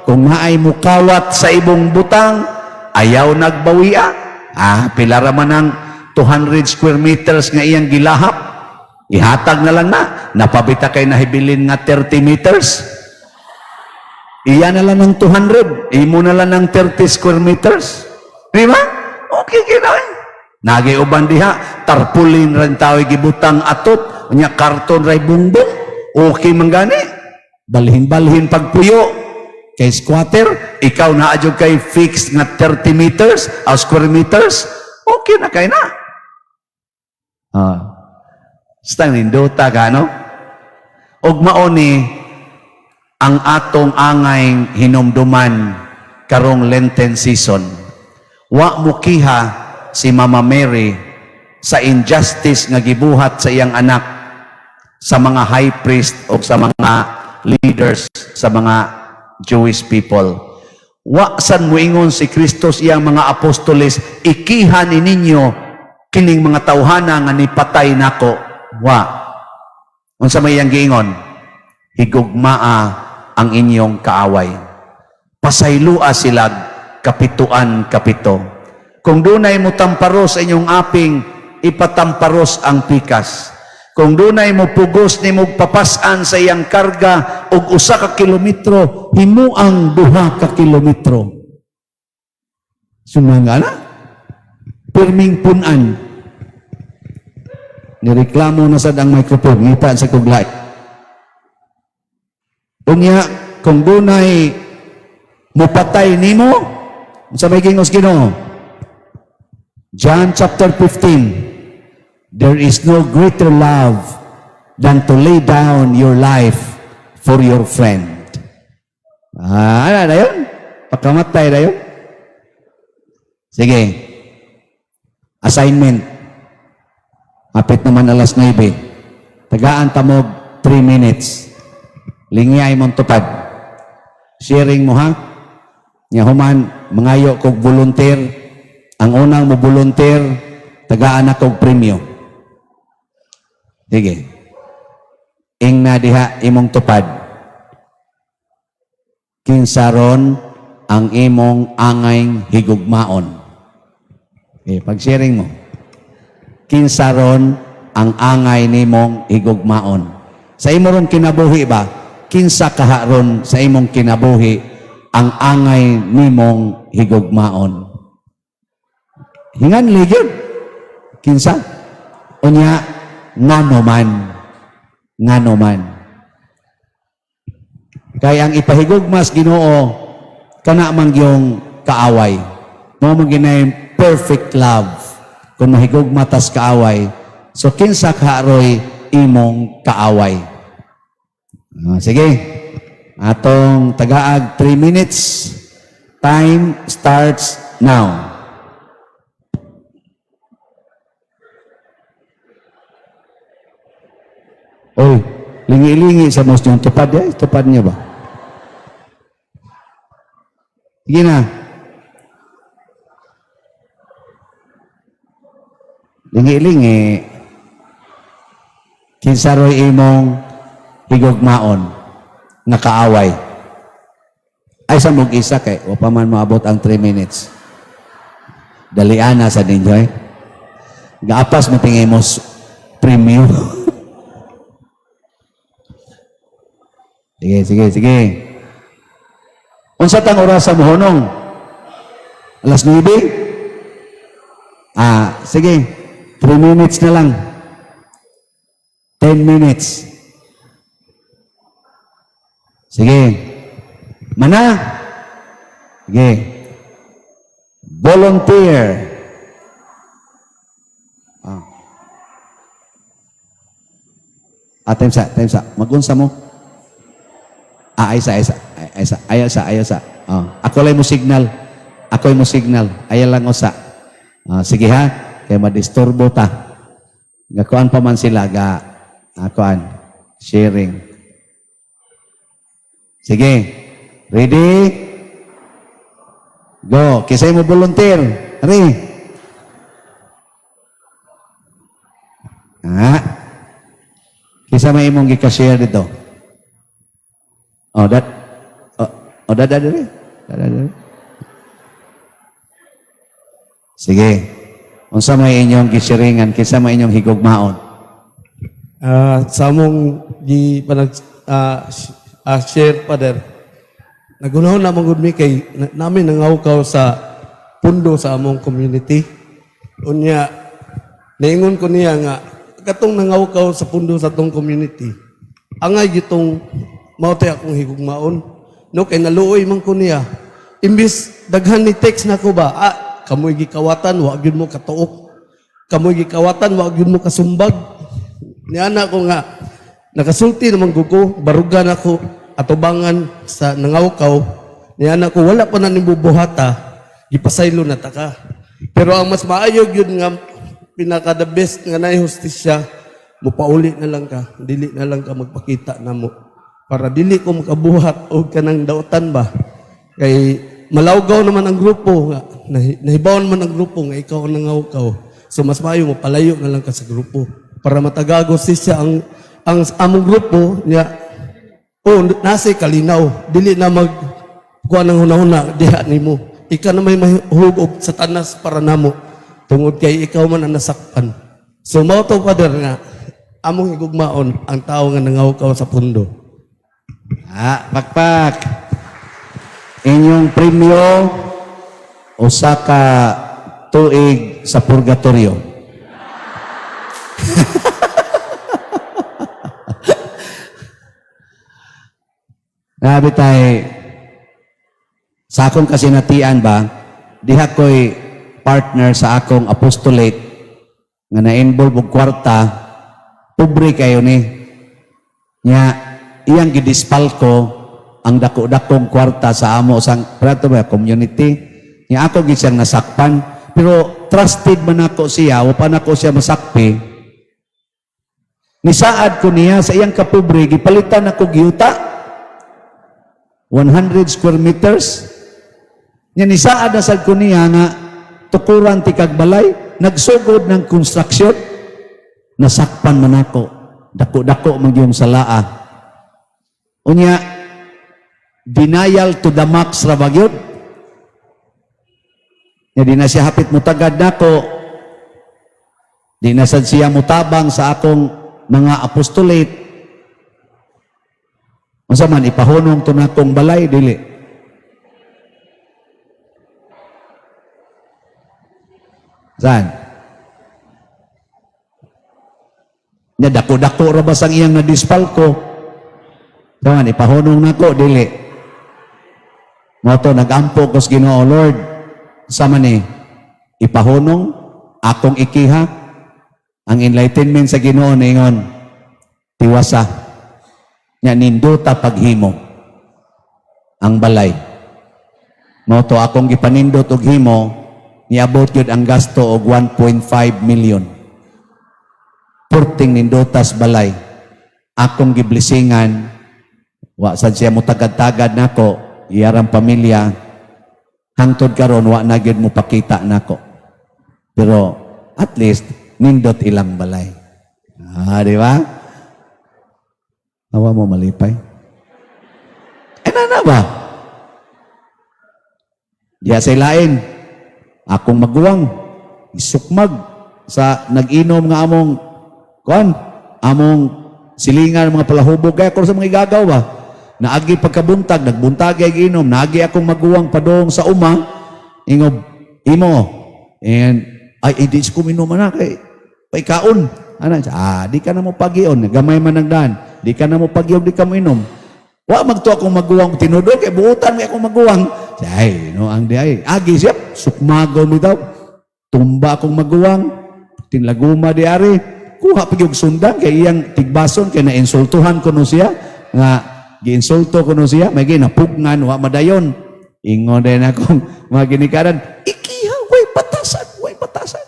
kung maay mukawat sa ibong butang, ayaw nagbawia. Pila raman ng 200 square meters nga iyang gilahap. Ihatag na lang na. Napabita kay nahibilin nga 30 meters. Iya na lang ng 200. Imo na lang ng 30 square meters. Di ba? Okay, kinain. Nagiuban diha, tarpulin rin tao gibutang atot, nya karton ray bungbong, okay man gani. Balhin-balhin pagpuyo. Kay squatter, ikaw na adyo kay fixed nga 30 meters, square meters, okay na kay na. Stang nindota ka, no? Og maoni, ang atong angay hinumduman karong Lenten season. Wa mo kiha si Mama Mary sa injustice nga gibuhat sa iyang anak sa mga high priest o sa mga leaders sa mga Jewish people. Wa san moingon si Kristo iyang mga apostoles, ikihan ninyo kining mga tawhana nga nipatay nako. Wa. Unsa may iyang giingon? Higugmaa ang inyong kaaway. Pasaylua sila kapituan kapito. Kung dunay mo tamparos sa inyong aping, ipatamparos ang pikas. Kung dunay mo pugos ni mo papasan sa iyang karga og 1 ka kilometro, himuang 2 ka kilometro. Sumanga na? Pirming punan. Nireklamo na sad ang microphone, ngita sa kuglay. Unya, kung dunay mupatay nimo, sa may gingos Ginoo. John chapter 15, there is no greater love than to lay down your life for your friend. Ano na yun? Pagkamatay na yun? Sige. Assignment. Apit naman alas 9. Tagaan tamog 3 minutes. Lingiyay mong tupad. Sharing mo ha? Human, mangayo kog volunteer. Ang unang mo volunteer, tagaan na kog premyo. Sige. Ing na diha imong tupad. Kinsaron ang imong angay higugmaon. Okay, pag-sharing mo. Kinsaron ang angay nimong higugmaon. Sa imo ron kinabuhi ba? Kinsa kaharon sa imong kinabuhi ang angay nimong higugmaon. Hingan ligid. Kinsa? Unya, ngano man. Kaya ang ipahigugmas Ginoo, kana man yung kaaway. Mo man ginay perfect love. Kung mahigugmatas kaaway, so kinsa kaharoy imong kaaway. Sige. Atong tagaag 3 minutes. Time starts now. Oy, lingi-lingi sa most yung tupad ya. Tupad niya ba? Sige na. Lingi-lingi. Kinsaroy imong higugmaon na kaaway. Ay sa mong isa kay o pa man maabot ang 3 minutes. Daliana sa ninyo eh. Gaapas mo tingin mo premium. Sige. Unsa tang oras sa mohonong? Alas 9? Sige. 3 minutes na lang. 10 minutes. Sige. Mana? Sige. Volunteer. Time sa. Magunsa mo? Aysa. Ako lang mo signal. Ayaw lang usa. Sige ha. Kaya madisturbo ta. Gakuan pa man sila. Akuan. Sharing. Sige. Ready? Go. Kisay mo volunteer. Ari. Ha? Kisa may imong gika-share dito. Oh, dada diri. Sige. Unsa may inyong gisharingan, kisa may inyong higugmaon? Sa among share, Father, nagunahon na mong mi kay namin nangawkaw sa pundo sa among community. Unya, naingon ko niya nga, katong nangawkaw sa pundo sa tong community, angay gitong mautay akong higugmaon. No, kay naluoy man ko niya. Imbis daghan ni text na ko ba, kamoy gikawatan, wag yun mo katuok. Kamoy gikawatan, wag yun mo kasumbag. Niana ko nga, nakasulti naman gugo, barugan ako, atubangan sa nangawkaw. Niana ko, wala pa na nimbubuhata, gipasaylo na taka. Pero ang mas maayog yun nga, pinaka-the best nga na hustisya, mupauli na lang ka, dili na lang ka magpakita na mo. Para dili ko makabuhat o kanang dautan ba. Kay malawgaw naman ang grupo, nga, nahibawan man ang grupo nga ikaw ang nangawkaw. So mas maayo mo, palayo na lang ka sa grupo. Para matagago siya ang among grupo niya, nasa kalinaw, dili na kuha ng hunahuna, diha ni mo. Ika na may mahugog sa tanas para namo. Tungod kay ikaw man ang nasakpan. So mao to, Father, nga among higugmaon ang tao nga nangawkaw sa pundo. Pakpak. Inyong premyo usa ka tuig sa purgatorio. Grabe tayo. Sa akong kasinatian ba, diha ko'y partner sa akong apostolate nga na-involve og kwarta, pobre kayo ni. Nya, iyang gidispal ko ang dako-dakong kwarta sa amo sang community. Nya ako gisang nasakpan, pero trusted man ako siya, o pa nako siya masakpi. Nisaad ko niya sa iyang kapobre, gipalitan ako giyuta. 100 square meters. Nya nisaad na sad ko niya nga tukuran ti kag balay, nagsugod ng construction, nasakpan man ako. Dako-dako man yung salaa. Unya, denial to the max ra bagyod. Nya di na siya hapit mutagad nako. Di na sad siya mutabang sa akong mga apostolate. Unsa man ipahunong to nakong balay dili. Saan? Nya dako-dako ra ba sang iyang nadispal ko? Saan ipahunong nako dili. Mo to nagampo ko sa Ginoo, Lord. Sama ni ipahunong akong ikiha ang enlightenment sa Ginoo ningon tiwasa. Nya ninduta paghimo ang balay. Mo to akong gipanindot og himo, niabot gyud ang gasto og 1.5 million. Purting nindutas balay. Akong giblisingan, wa sad siya mo tagad-tagad nako, iyarang pamilya. Hangtod karon wa na gyud mo pakita nako. Pero at least nindot ilang balay. Di ba? Awa mo malipay. Na ba? Diya sa lain. Akong maguwang. Isukmag sa nag-inom nga among among silingan mga palahubog. Kaya kung sa mga igagaw ba? Naagi pagkabuntag, nagbuntag ay inom. Naagi akong maguwang padong sa uma. Ingob, imo. And, di ko minuman na kay paikaon. Di ka na mo pagion. Gamay man nagdaan. Di ka na mo pagyog, di ka mo inom. Wa magto akong maguwang tinudol, kay buutan may akong maguwang. Ay, no, ang di ay. Agi siya, sukmagon mi daw. Tumba akong maguwang. Tinlaguma di ari. Kuha pagyog sundan, kay iyang tigbason, kay nainsultuhan ko no siya. Nga, giinsulto ko no siya. May ginapugnan, wa madayon. Ingon din akong mga ginikaran. Ikiha, way batasan, way batasan.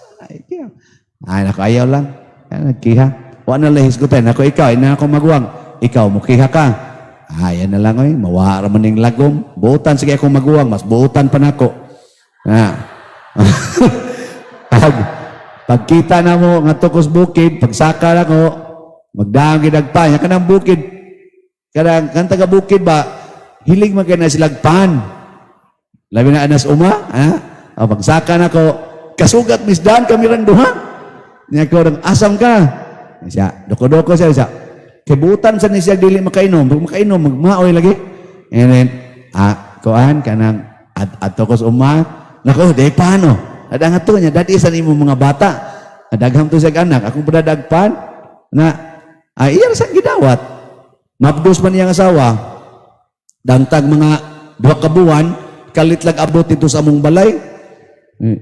Ay, nakayaw lang. Nagkiha. Wa na lahis ko tayo. Ako ikaw, ina ako maguwang. Ikaw, mukiha ka. Yan na lang oy. Mawara man yung lagom. Buutan sige akong maguwang. Mas buutan pa na ako. pagkita na mo nga tukos bukid, pagsaka na ko, magdaang ginagpan. Yan ka ng bukid. Kan taga bukid ba, hilig man kayo na silagpan. Labi na anas uma, pagsaka na ko, kasugat misdaan kami rang duha. Niya ko rang asam ka. Siya, doko-doko siya. Kibutan sa ni siya dili makainom, magmaoy lagi. And then, kuan kanang atukos uma, nako, day paano? Ada nga to niya, dati sa nimo mga bata. Adagham to siya anak, akong padadagpan na iyang sang gidawat. Mabdos man iyang asawa. Dangtag mga 2 ka buwan, kalit lang abot ito sa among balay.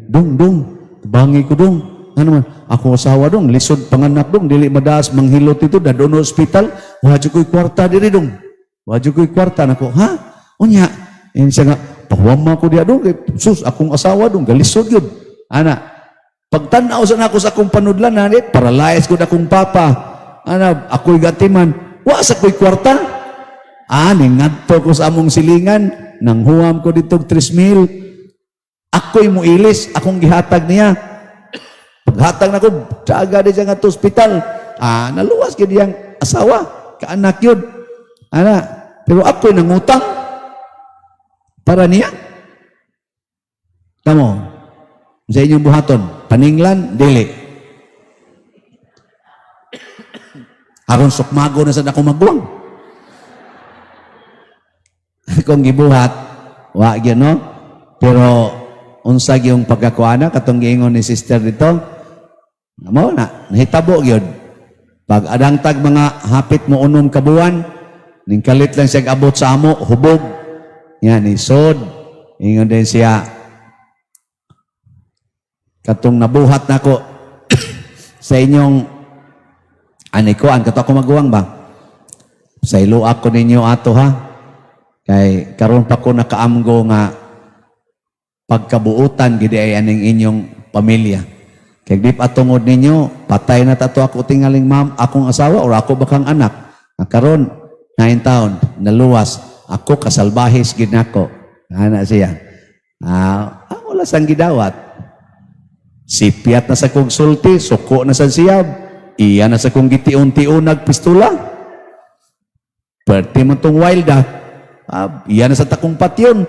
Dong, bangi ko dong. Ano man, ako asawa dong, lisod panganak dong, dili madaas manghilot ito, dadon sa ospital, wadyo ko'y kwarta diri dong. Wadyo ko'y kwarta, nako, ha? Unya, yan siya nga, pahwama ko diya dong, sus, akong asawa dong, galisod yun. Ana, pagtanaw sa nako sa akong panudlan, paralyze ko na akong papa. Ana, ako'y gatiman, wa sa ko'y kwarta. Ningadto ko sa among silingan, nang huwam ko dito 3,000. Ako'y muilis, akong gihatag niya. Paghatag na ko, daga di siya nga to hospital. Naluwas ka diyang asawa, kaanak yun. Ana, pero ako'y nangutang para niya. Tamo, sa inyong buhaton, paninglan, dili. Aron sukmago na sa ako magbuwang. Kung gibuhat, wa gyud no? Pero unsag yung pagkakuana katong giingon ni sister dito, mo na nahitabo gyud. Pag adang tag mga hapit mo 6 ka buwan, ning kalit lang siya abot sa amo, hubog. Yan isod. Ingon din siya katong nabuhat nako sa inyong anikuan kato ako maguwang ba? Sa ilo ako ninyo ato ha. Kay karon pa ko nakaamgo nga pagkabuutan gid ay aning inyong pamilya. Kay di pa tungod ninyo, patay na tato ako tingaling ma'am, akong asawa or ako bakang anak. Karon 9 taon, naluwas, ako kasalbahis gid nako. Ana siya. Wala sang gidawat. Sipiat na sa kong sulti, suko na sa siyab. Iya na sa kong gitiun-tiun nagpistula. Perti man tong wild iya na sa takong patyon.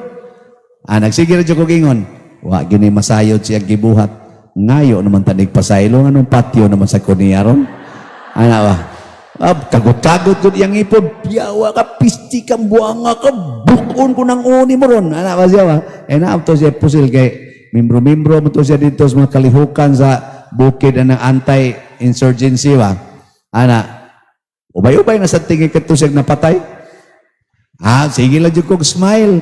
Nagsige na dyan ko gingon. Wa gini masayod siya gibuhat. Ngayo naman tanig pasaylo. Anong patyo naman sa kuniyaron? Ana ba? Kagot-kagot ko diyang ipod. Piyawa ka, pisti ka, buanga ka, bukon ko ng uni mo ron. Ana ba siya ba? Naam to siya pusil kay membro-membro mo to siya dito sa mga kalihukan sa bukid ng anti-insurgency ba? Ana, ubay-ubay na sa tingin ka to siya napatay? Sige lang dyan kong smile.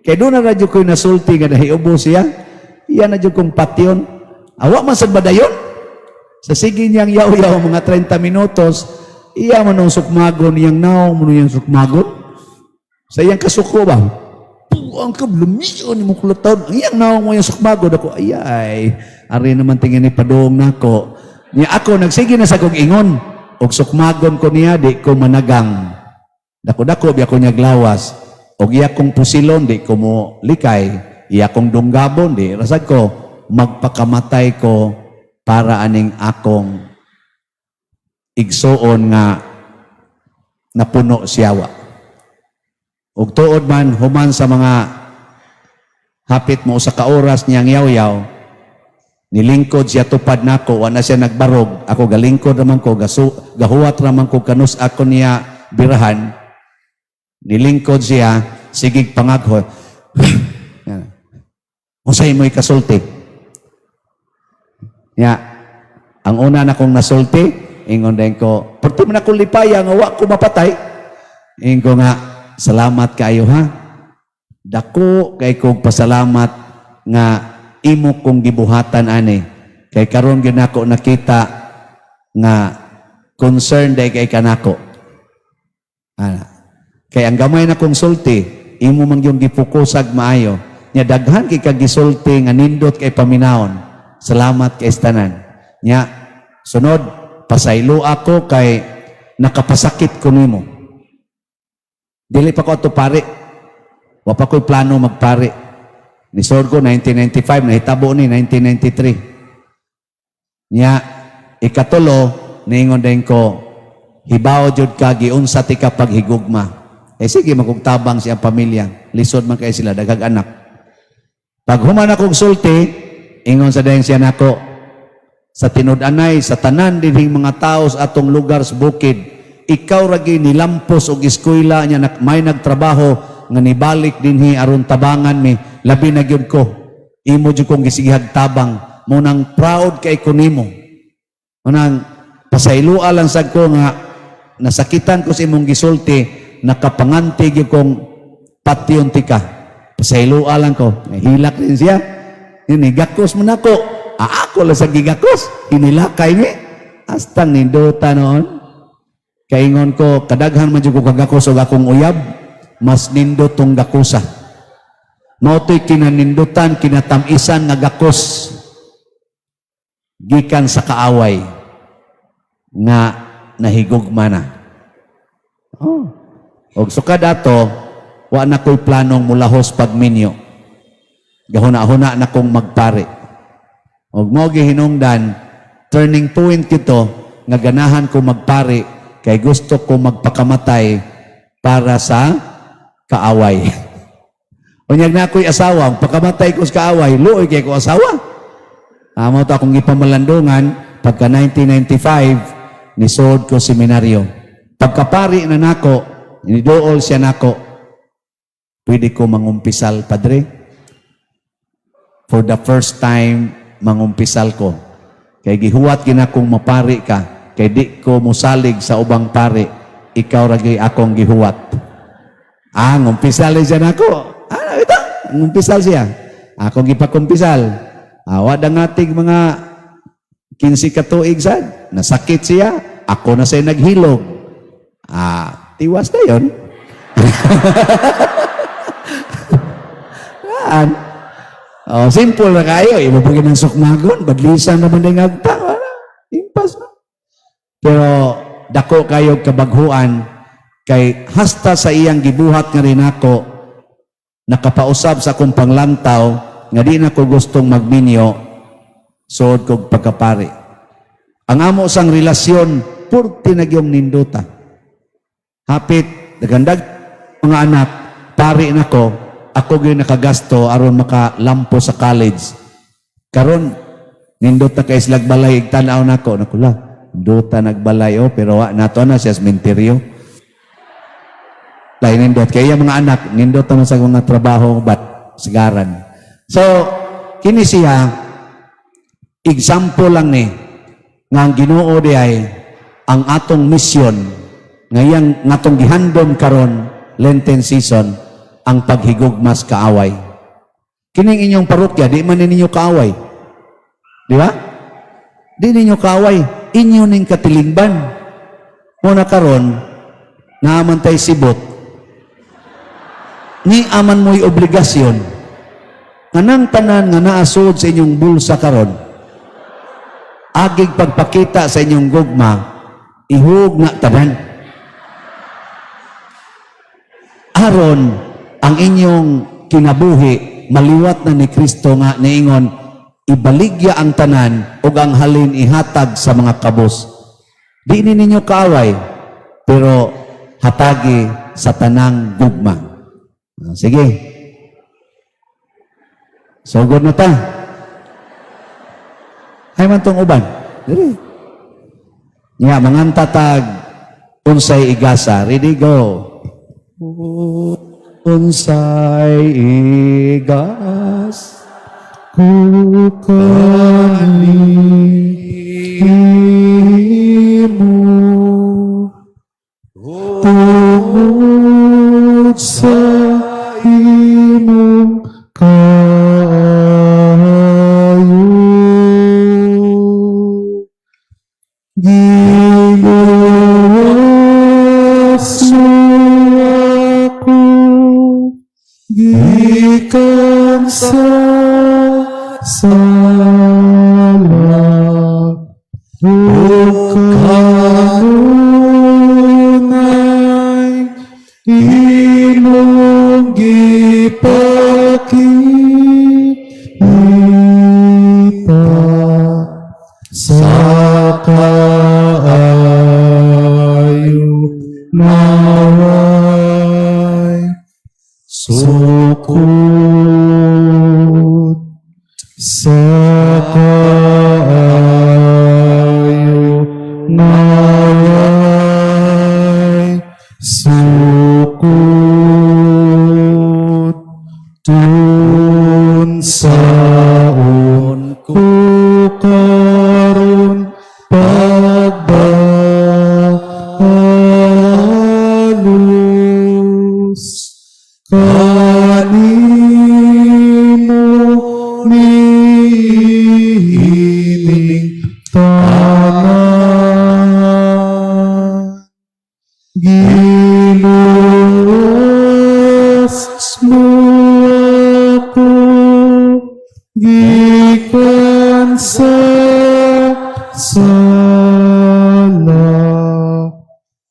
Kaya doon na radyo ko'y nasulti nga nahiubo siya. Iyan na dyan kong patyon. Awa man sa badayon. Sa sige niyang yaw-yaw mga 30 minutos, iya man ang sukmagon, iyang naong mo niyang sukmagon. Sa iyang kasuko ba? Puwang ka, lumiyon mo kulataw. Iyang naong mo yung sukmagon. Ako, ay, ari naman tingin ni Padong na ako. Niya ako, nagsige na sa kong ingon. Og sukmagon ko niya, di ko managang. Dako-dako, biya ko niya glawas. Og iya kong pusilon, di ko mo likay. Iya kong dunggabon, di rasad ko, magpakamatay ko para aning akong igsoon nga napuno siyawa. Og tuod man, human sa mga hapit mo sa kaoras niyang yaw-yaw, nilingkod siya tupad nako, wala siya nagbarog. Ako galingkod naman ko, gahuwat naman ko kanus ako niya birahan. Nilingkod siya, sigig pangagho. Usay mo'y kasulti. Ang una na kong nasulti, ingon din ko, pwede mo na kong lipaya, nga wa ko mapatay. Ingon ko nga, salamat kayo ha. Dako kay kong pasalamat nga imo kong gibuhatan ani. Kay karon gyud nako nakita nga concern day kay kanako. Kay ang gamay na kong sulti, imo man yung gipukusag maayo. Nya daghan kay kagisulti nga nindot kay paminawon. Salamat kay tanan. Nya sunod pasaylo ako kay nakapasakit ko nimo. Dili pa ko ato pare. Wa pa ko'y plano magpare. Ni Sorgo 1995 nahitabo ni 1993. Nya, ikatulo, ningon din ko, hibaw jud ka, giunsa ti ka paghigugma. Sige, magugtabang siyang pamilya. Lisod man kayo sila, daghag anak. Pag human akong sulti, ingon sa dahing siya nako, sa tinud-anay, sa tanan dinhing mga tao sa atong lugar sa bukid, ikaw ragi nilampos og eskwela niya may nagtrabaho nga nibalik dinhi aron tabangan mi, labi na gyud ko. Imo jud kong gisigihag tabang, mo nang proud kay ko nimo. Mo nang pasailua lang sad ko nga nasakitan ko sa imong gisulti, nakapanganti gyud kong patyon tika. Pasailua lang ko, hilak din siya. Ini gakos man ako. Ako lang sa gigakos, inilakay ni. Astang nindota noon. Kaingon ko, kadaghan man jud ko kagakos o akong uyab, mas nindot tong gakusa. Mautoy kinanindutan, kinatamisan nga gakos. Gikan sa kaaway nga nahigugma na. Oh. Og sukad ato, wa na ko'y planong mulahos pagminyo. Gahuna-huna na kong magpare. Og mo gihinungdan, turning point kito, nga ganahan ko magpare, kay gusto ko magpakamatay para sa kaaway. Unyag na ako'y asawa, pagkamatay ko sa kaaway, luoy kay ko asawa. Amo to akong ipamalandungan, pagka 1995, nisod ko seminaryo. Pagkapari na nako, nidool siya nako, pwede ko mangumpisal, Padre. For the first time, mangumpisal ko. Kay gihuwat ginakong mapari ka, kay di ko musalig sa ubang pari, ikaw ragi akong gihuwat. Ngumpisal siya nako. Ito, ngumpisal siya. Akong gipakumpisal. Wa dangatig mga 15 katuig sad. Nasakit siya, ako na siya naghilog. Tiwas na yun. Simple na kayo. Iba pa ng sukmagon. Badlisan naman na yung agta. Impas na. Pero dako kayo kabaghuan kay hasta sa iyang gibuhat nga rin ako nakapausab sa akong panglantaw nga di na ko gustong magminyo suod kog pagkapari. Ang amo sang relasyon purti nagyong ninduta. Hapit, nagandag mga anak, pari na ko, ako gyud nakagasto aron makalampo sa college. Karon nindot na kay slag balay igtanaw nako, nakula. Nindota nagbalay pero nato na siya sementeryo. Lain nindot kaya mga anak, nindot naman sa mga trabaho bat sigaran. So, kini siya example lang ni nga ang Ginoo di ay ang atong mission ngayang ngatong gihandom karon Lenten season ang paghigugmas kaaway. Kining inyong parokya, di man ninyo kaaway. Di ba? Di ninyo kaaway. Inyo ning katilingban. Muna karon, naamantay sibot. Ni aman mo'y obligasyon. Anang tanan nga naasod sa inyong bulsa karon. Agig pagpakita sa inyong gugma, ihug na tanan. Aron ang inyong kinabuhi maliwat na ni Kristo nga niingon ibaligya ang tanan ug ang halin ihatag sa mga kabos. Di ninyo kaaway pero hatagi sa tanang gugma. Sige. Sugod na ta. Ay man tong uban. Dili. Nya mangantatag unsay igasa. Ready go. Unsay igas kanimo tungod sa imong kayo ginuwaso ako gikan sa sala o kanunay imong gipakita sa naway sukot tun saon ko karon pagbahalus kanimo nihiling tanan giluwas mo ako gikan sa sala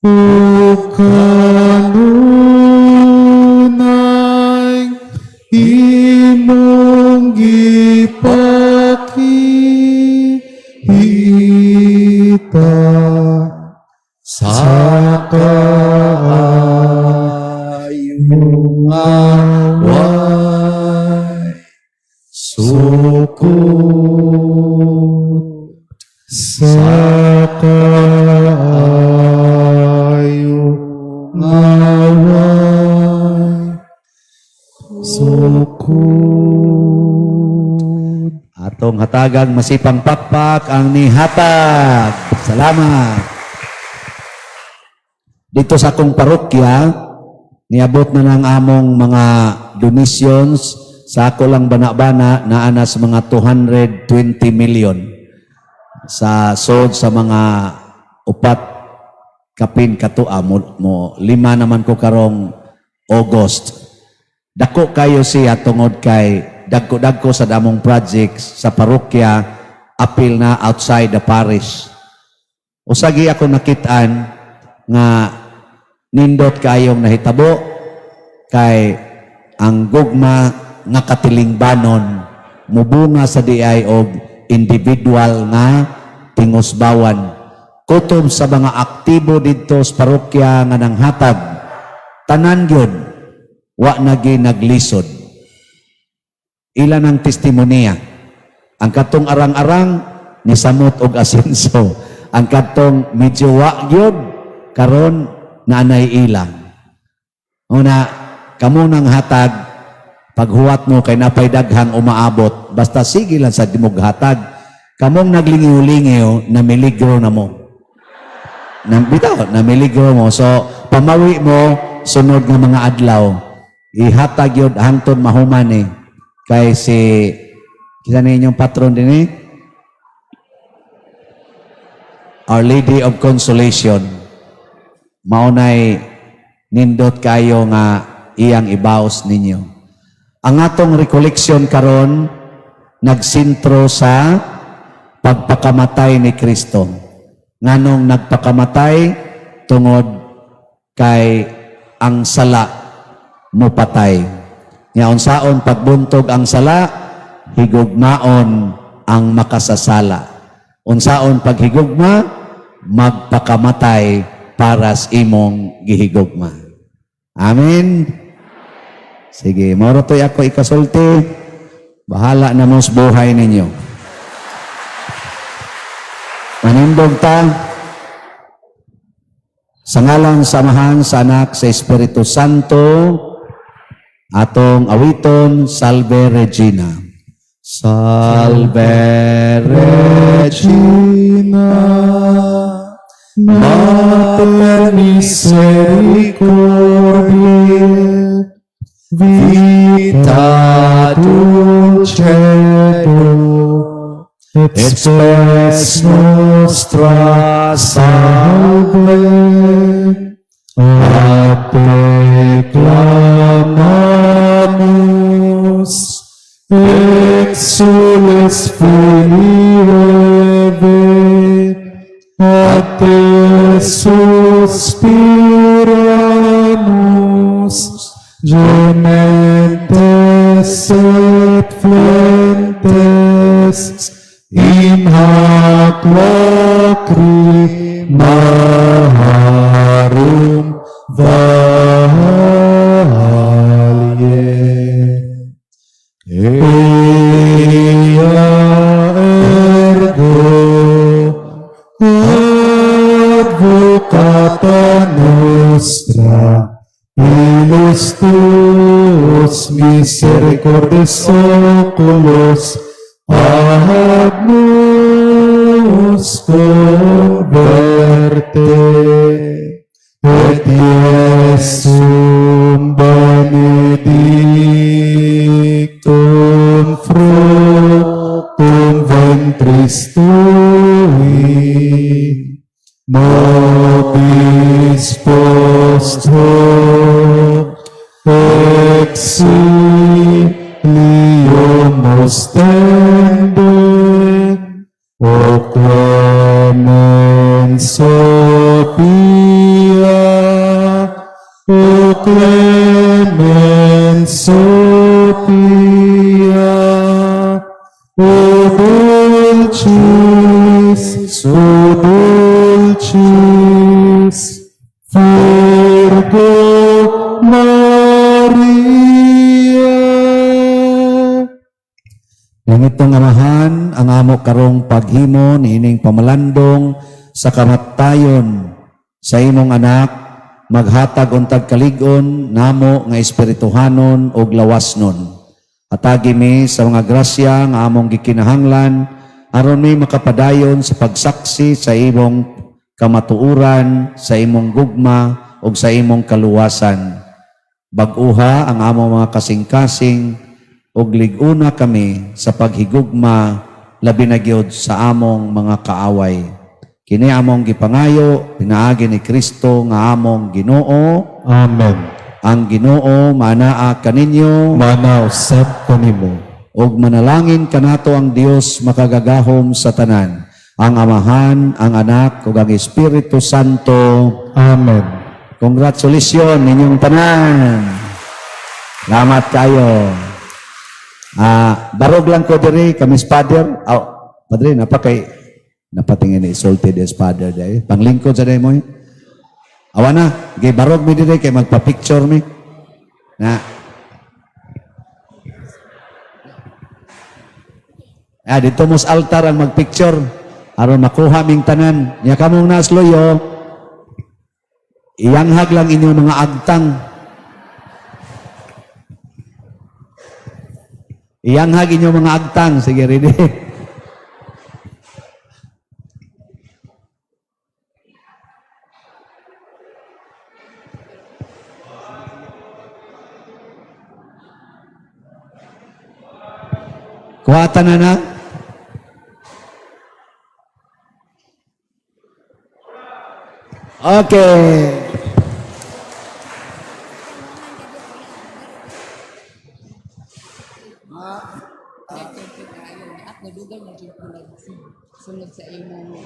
o kanunay imong gipakita sa kaayong away sukot sa kaayong away sukot. Atong hatagang masipang pakpak ang nihatag. Salamat. Dito sa akong parokya, niabot na ng among mga donations sa ako lang bana-bana na anas mga 220 million sa sod sa mga upat kapin katua mo lima naman ko karong August. Dako kayo siya tungod kay dagko sa damong projects sa parokya apil na outside the parish. Usagi ako nakitaan nga nindot kayong nahitabo kay ang gugma nga katilingbanon mubunga sa diay og individual nga tingosbawan kutob sa mga aktibo didto sa parokya nga nanghatag tanan gyud wa nagi naglisod. Ilan ang testimonya. Ang katong arang-arang ni samot og asenso. Ang katong medyo wa gyud karon naanay ilang. Una, kamo nang hatag paghuwat mo kay napay daghang umaabot basta sige lang sa dimog hatag kamong naglingiw-lingiw na miligro na mo. Bitaw, na miligro mo. So, pamawi mo sunod nga mga adlaw. Ihatag yun hangtod mahuman eh. Kay si kisa ninyong patron din eh? Our Lady of Consolation. Maunay nindot kayo nga iyang ibaos ninyo. Ang atong recollection karon nagsintro sa pagpakamatay ni Kristo. Nganong nagpakamatay tungod kay ang sala mo patay. Nga unsaon pagbuntog ang sala, higugmaon ang makasasala. Unsaon paghigugma, magpakamatay para sa imong gihigugma. Amen. Sige, moro to'y ako ikasulti. Bahala na mo sa buhay ninyo. Manindog ta sa ngalang samahan sa anak sa Espiritu Santo atong awiton Salve Regina. Salve Regina, Mater Misericordiae, Vita Dulcedo, et spes nostra salve, a te clamamus, exules filii Eve, a te suspiramus, gementes et flentes, in hac lacrimarum valie. Ea ergo Advocata nostra, ilus tuus misericordes oculos, agnus converte, et Iesum benedictum fructum ventris tui, nobis post hoc exilium ostendem, o clemens Sophia, o clemens Sophia, o dulcis Virgo Maria. Langitong amahan, ang amo karong paghimo niining pamalandong sa kamatayon sa imong anak, maghatag untag kaligon namo nga espirituhanon og lawasnon. Atagi mi sa mga grasya nga among gikinahanglan aron mi makapadayon sa pagsaksi sa imong kamatuuran, sa imong gugma ug sa imong kaluwasan. Bag-uha ang among mga kasing-kasing ug lig-una kami sa paghigugma labi na gyud sa among mga kaaway. Kini among gipangayo pinaagi ni Kristo nga among Ginoo. Amen. Ang Ginoo manaa kaninyo, manaw sab kanimo, ug manalangin kanato ang Dios makagagahom sa tanan, ang Amahan, ang Anak ug ang Espiritu Santo. Amen. Congratulations ninyong tanan. Salamat kayo. Barog lang ko diri kami Father. Padre, napatingin ni Salted as Father dahil. Panglingkod sa dahil mo eh. Awa na, gay barog mi diri kay magpa-picture mi. Na. Dito mos altar ang magpicture aron makuha ming tanan. Nya kamong nasloyo. Iyanghag lang inyong mga agtang. Iyanghag inyong mga agtang. Sige, ready? Kuwatan na. Okay. Sunod sa imong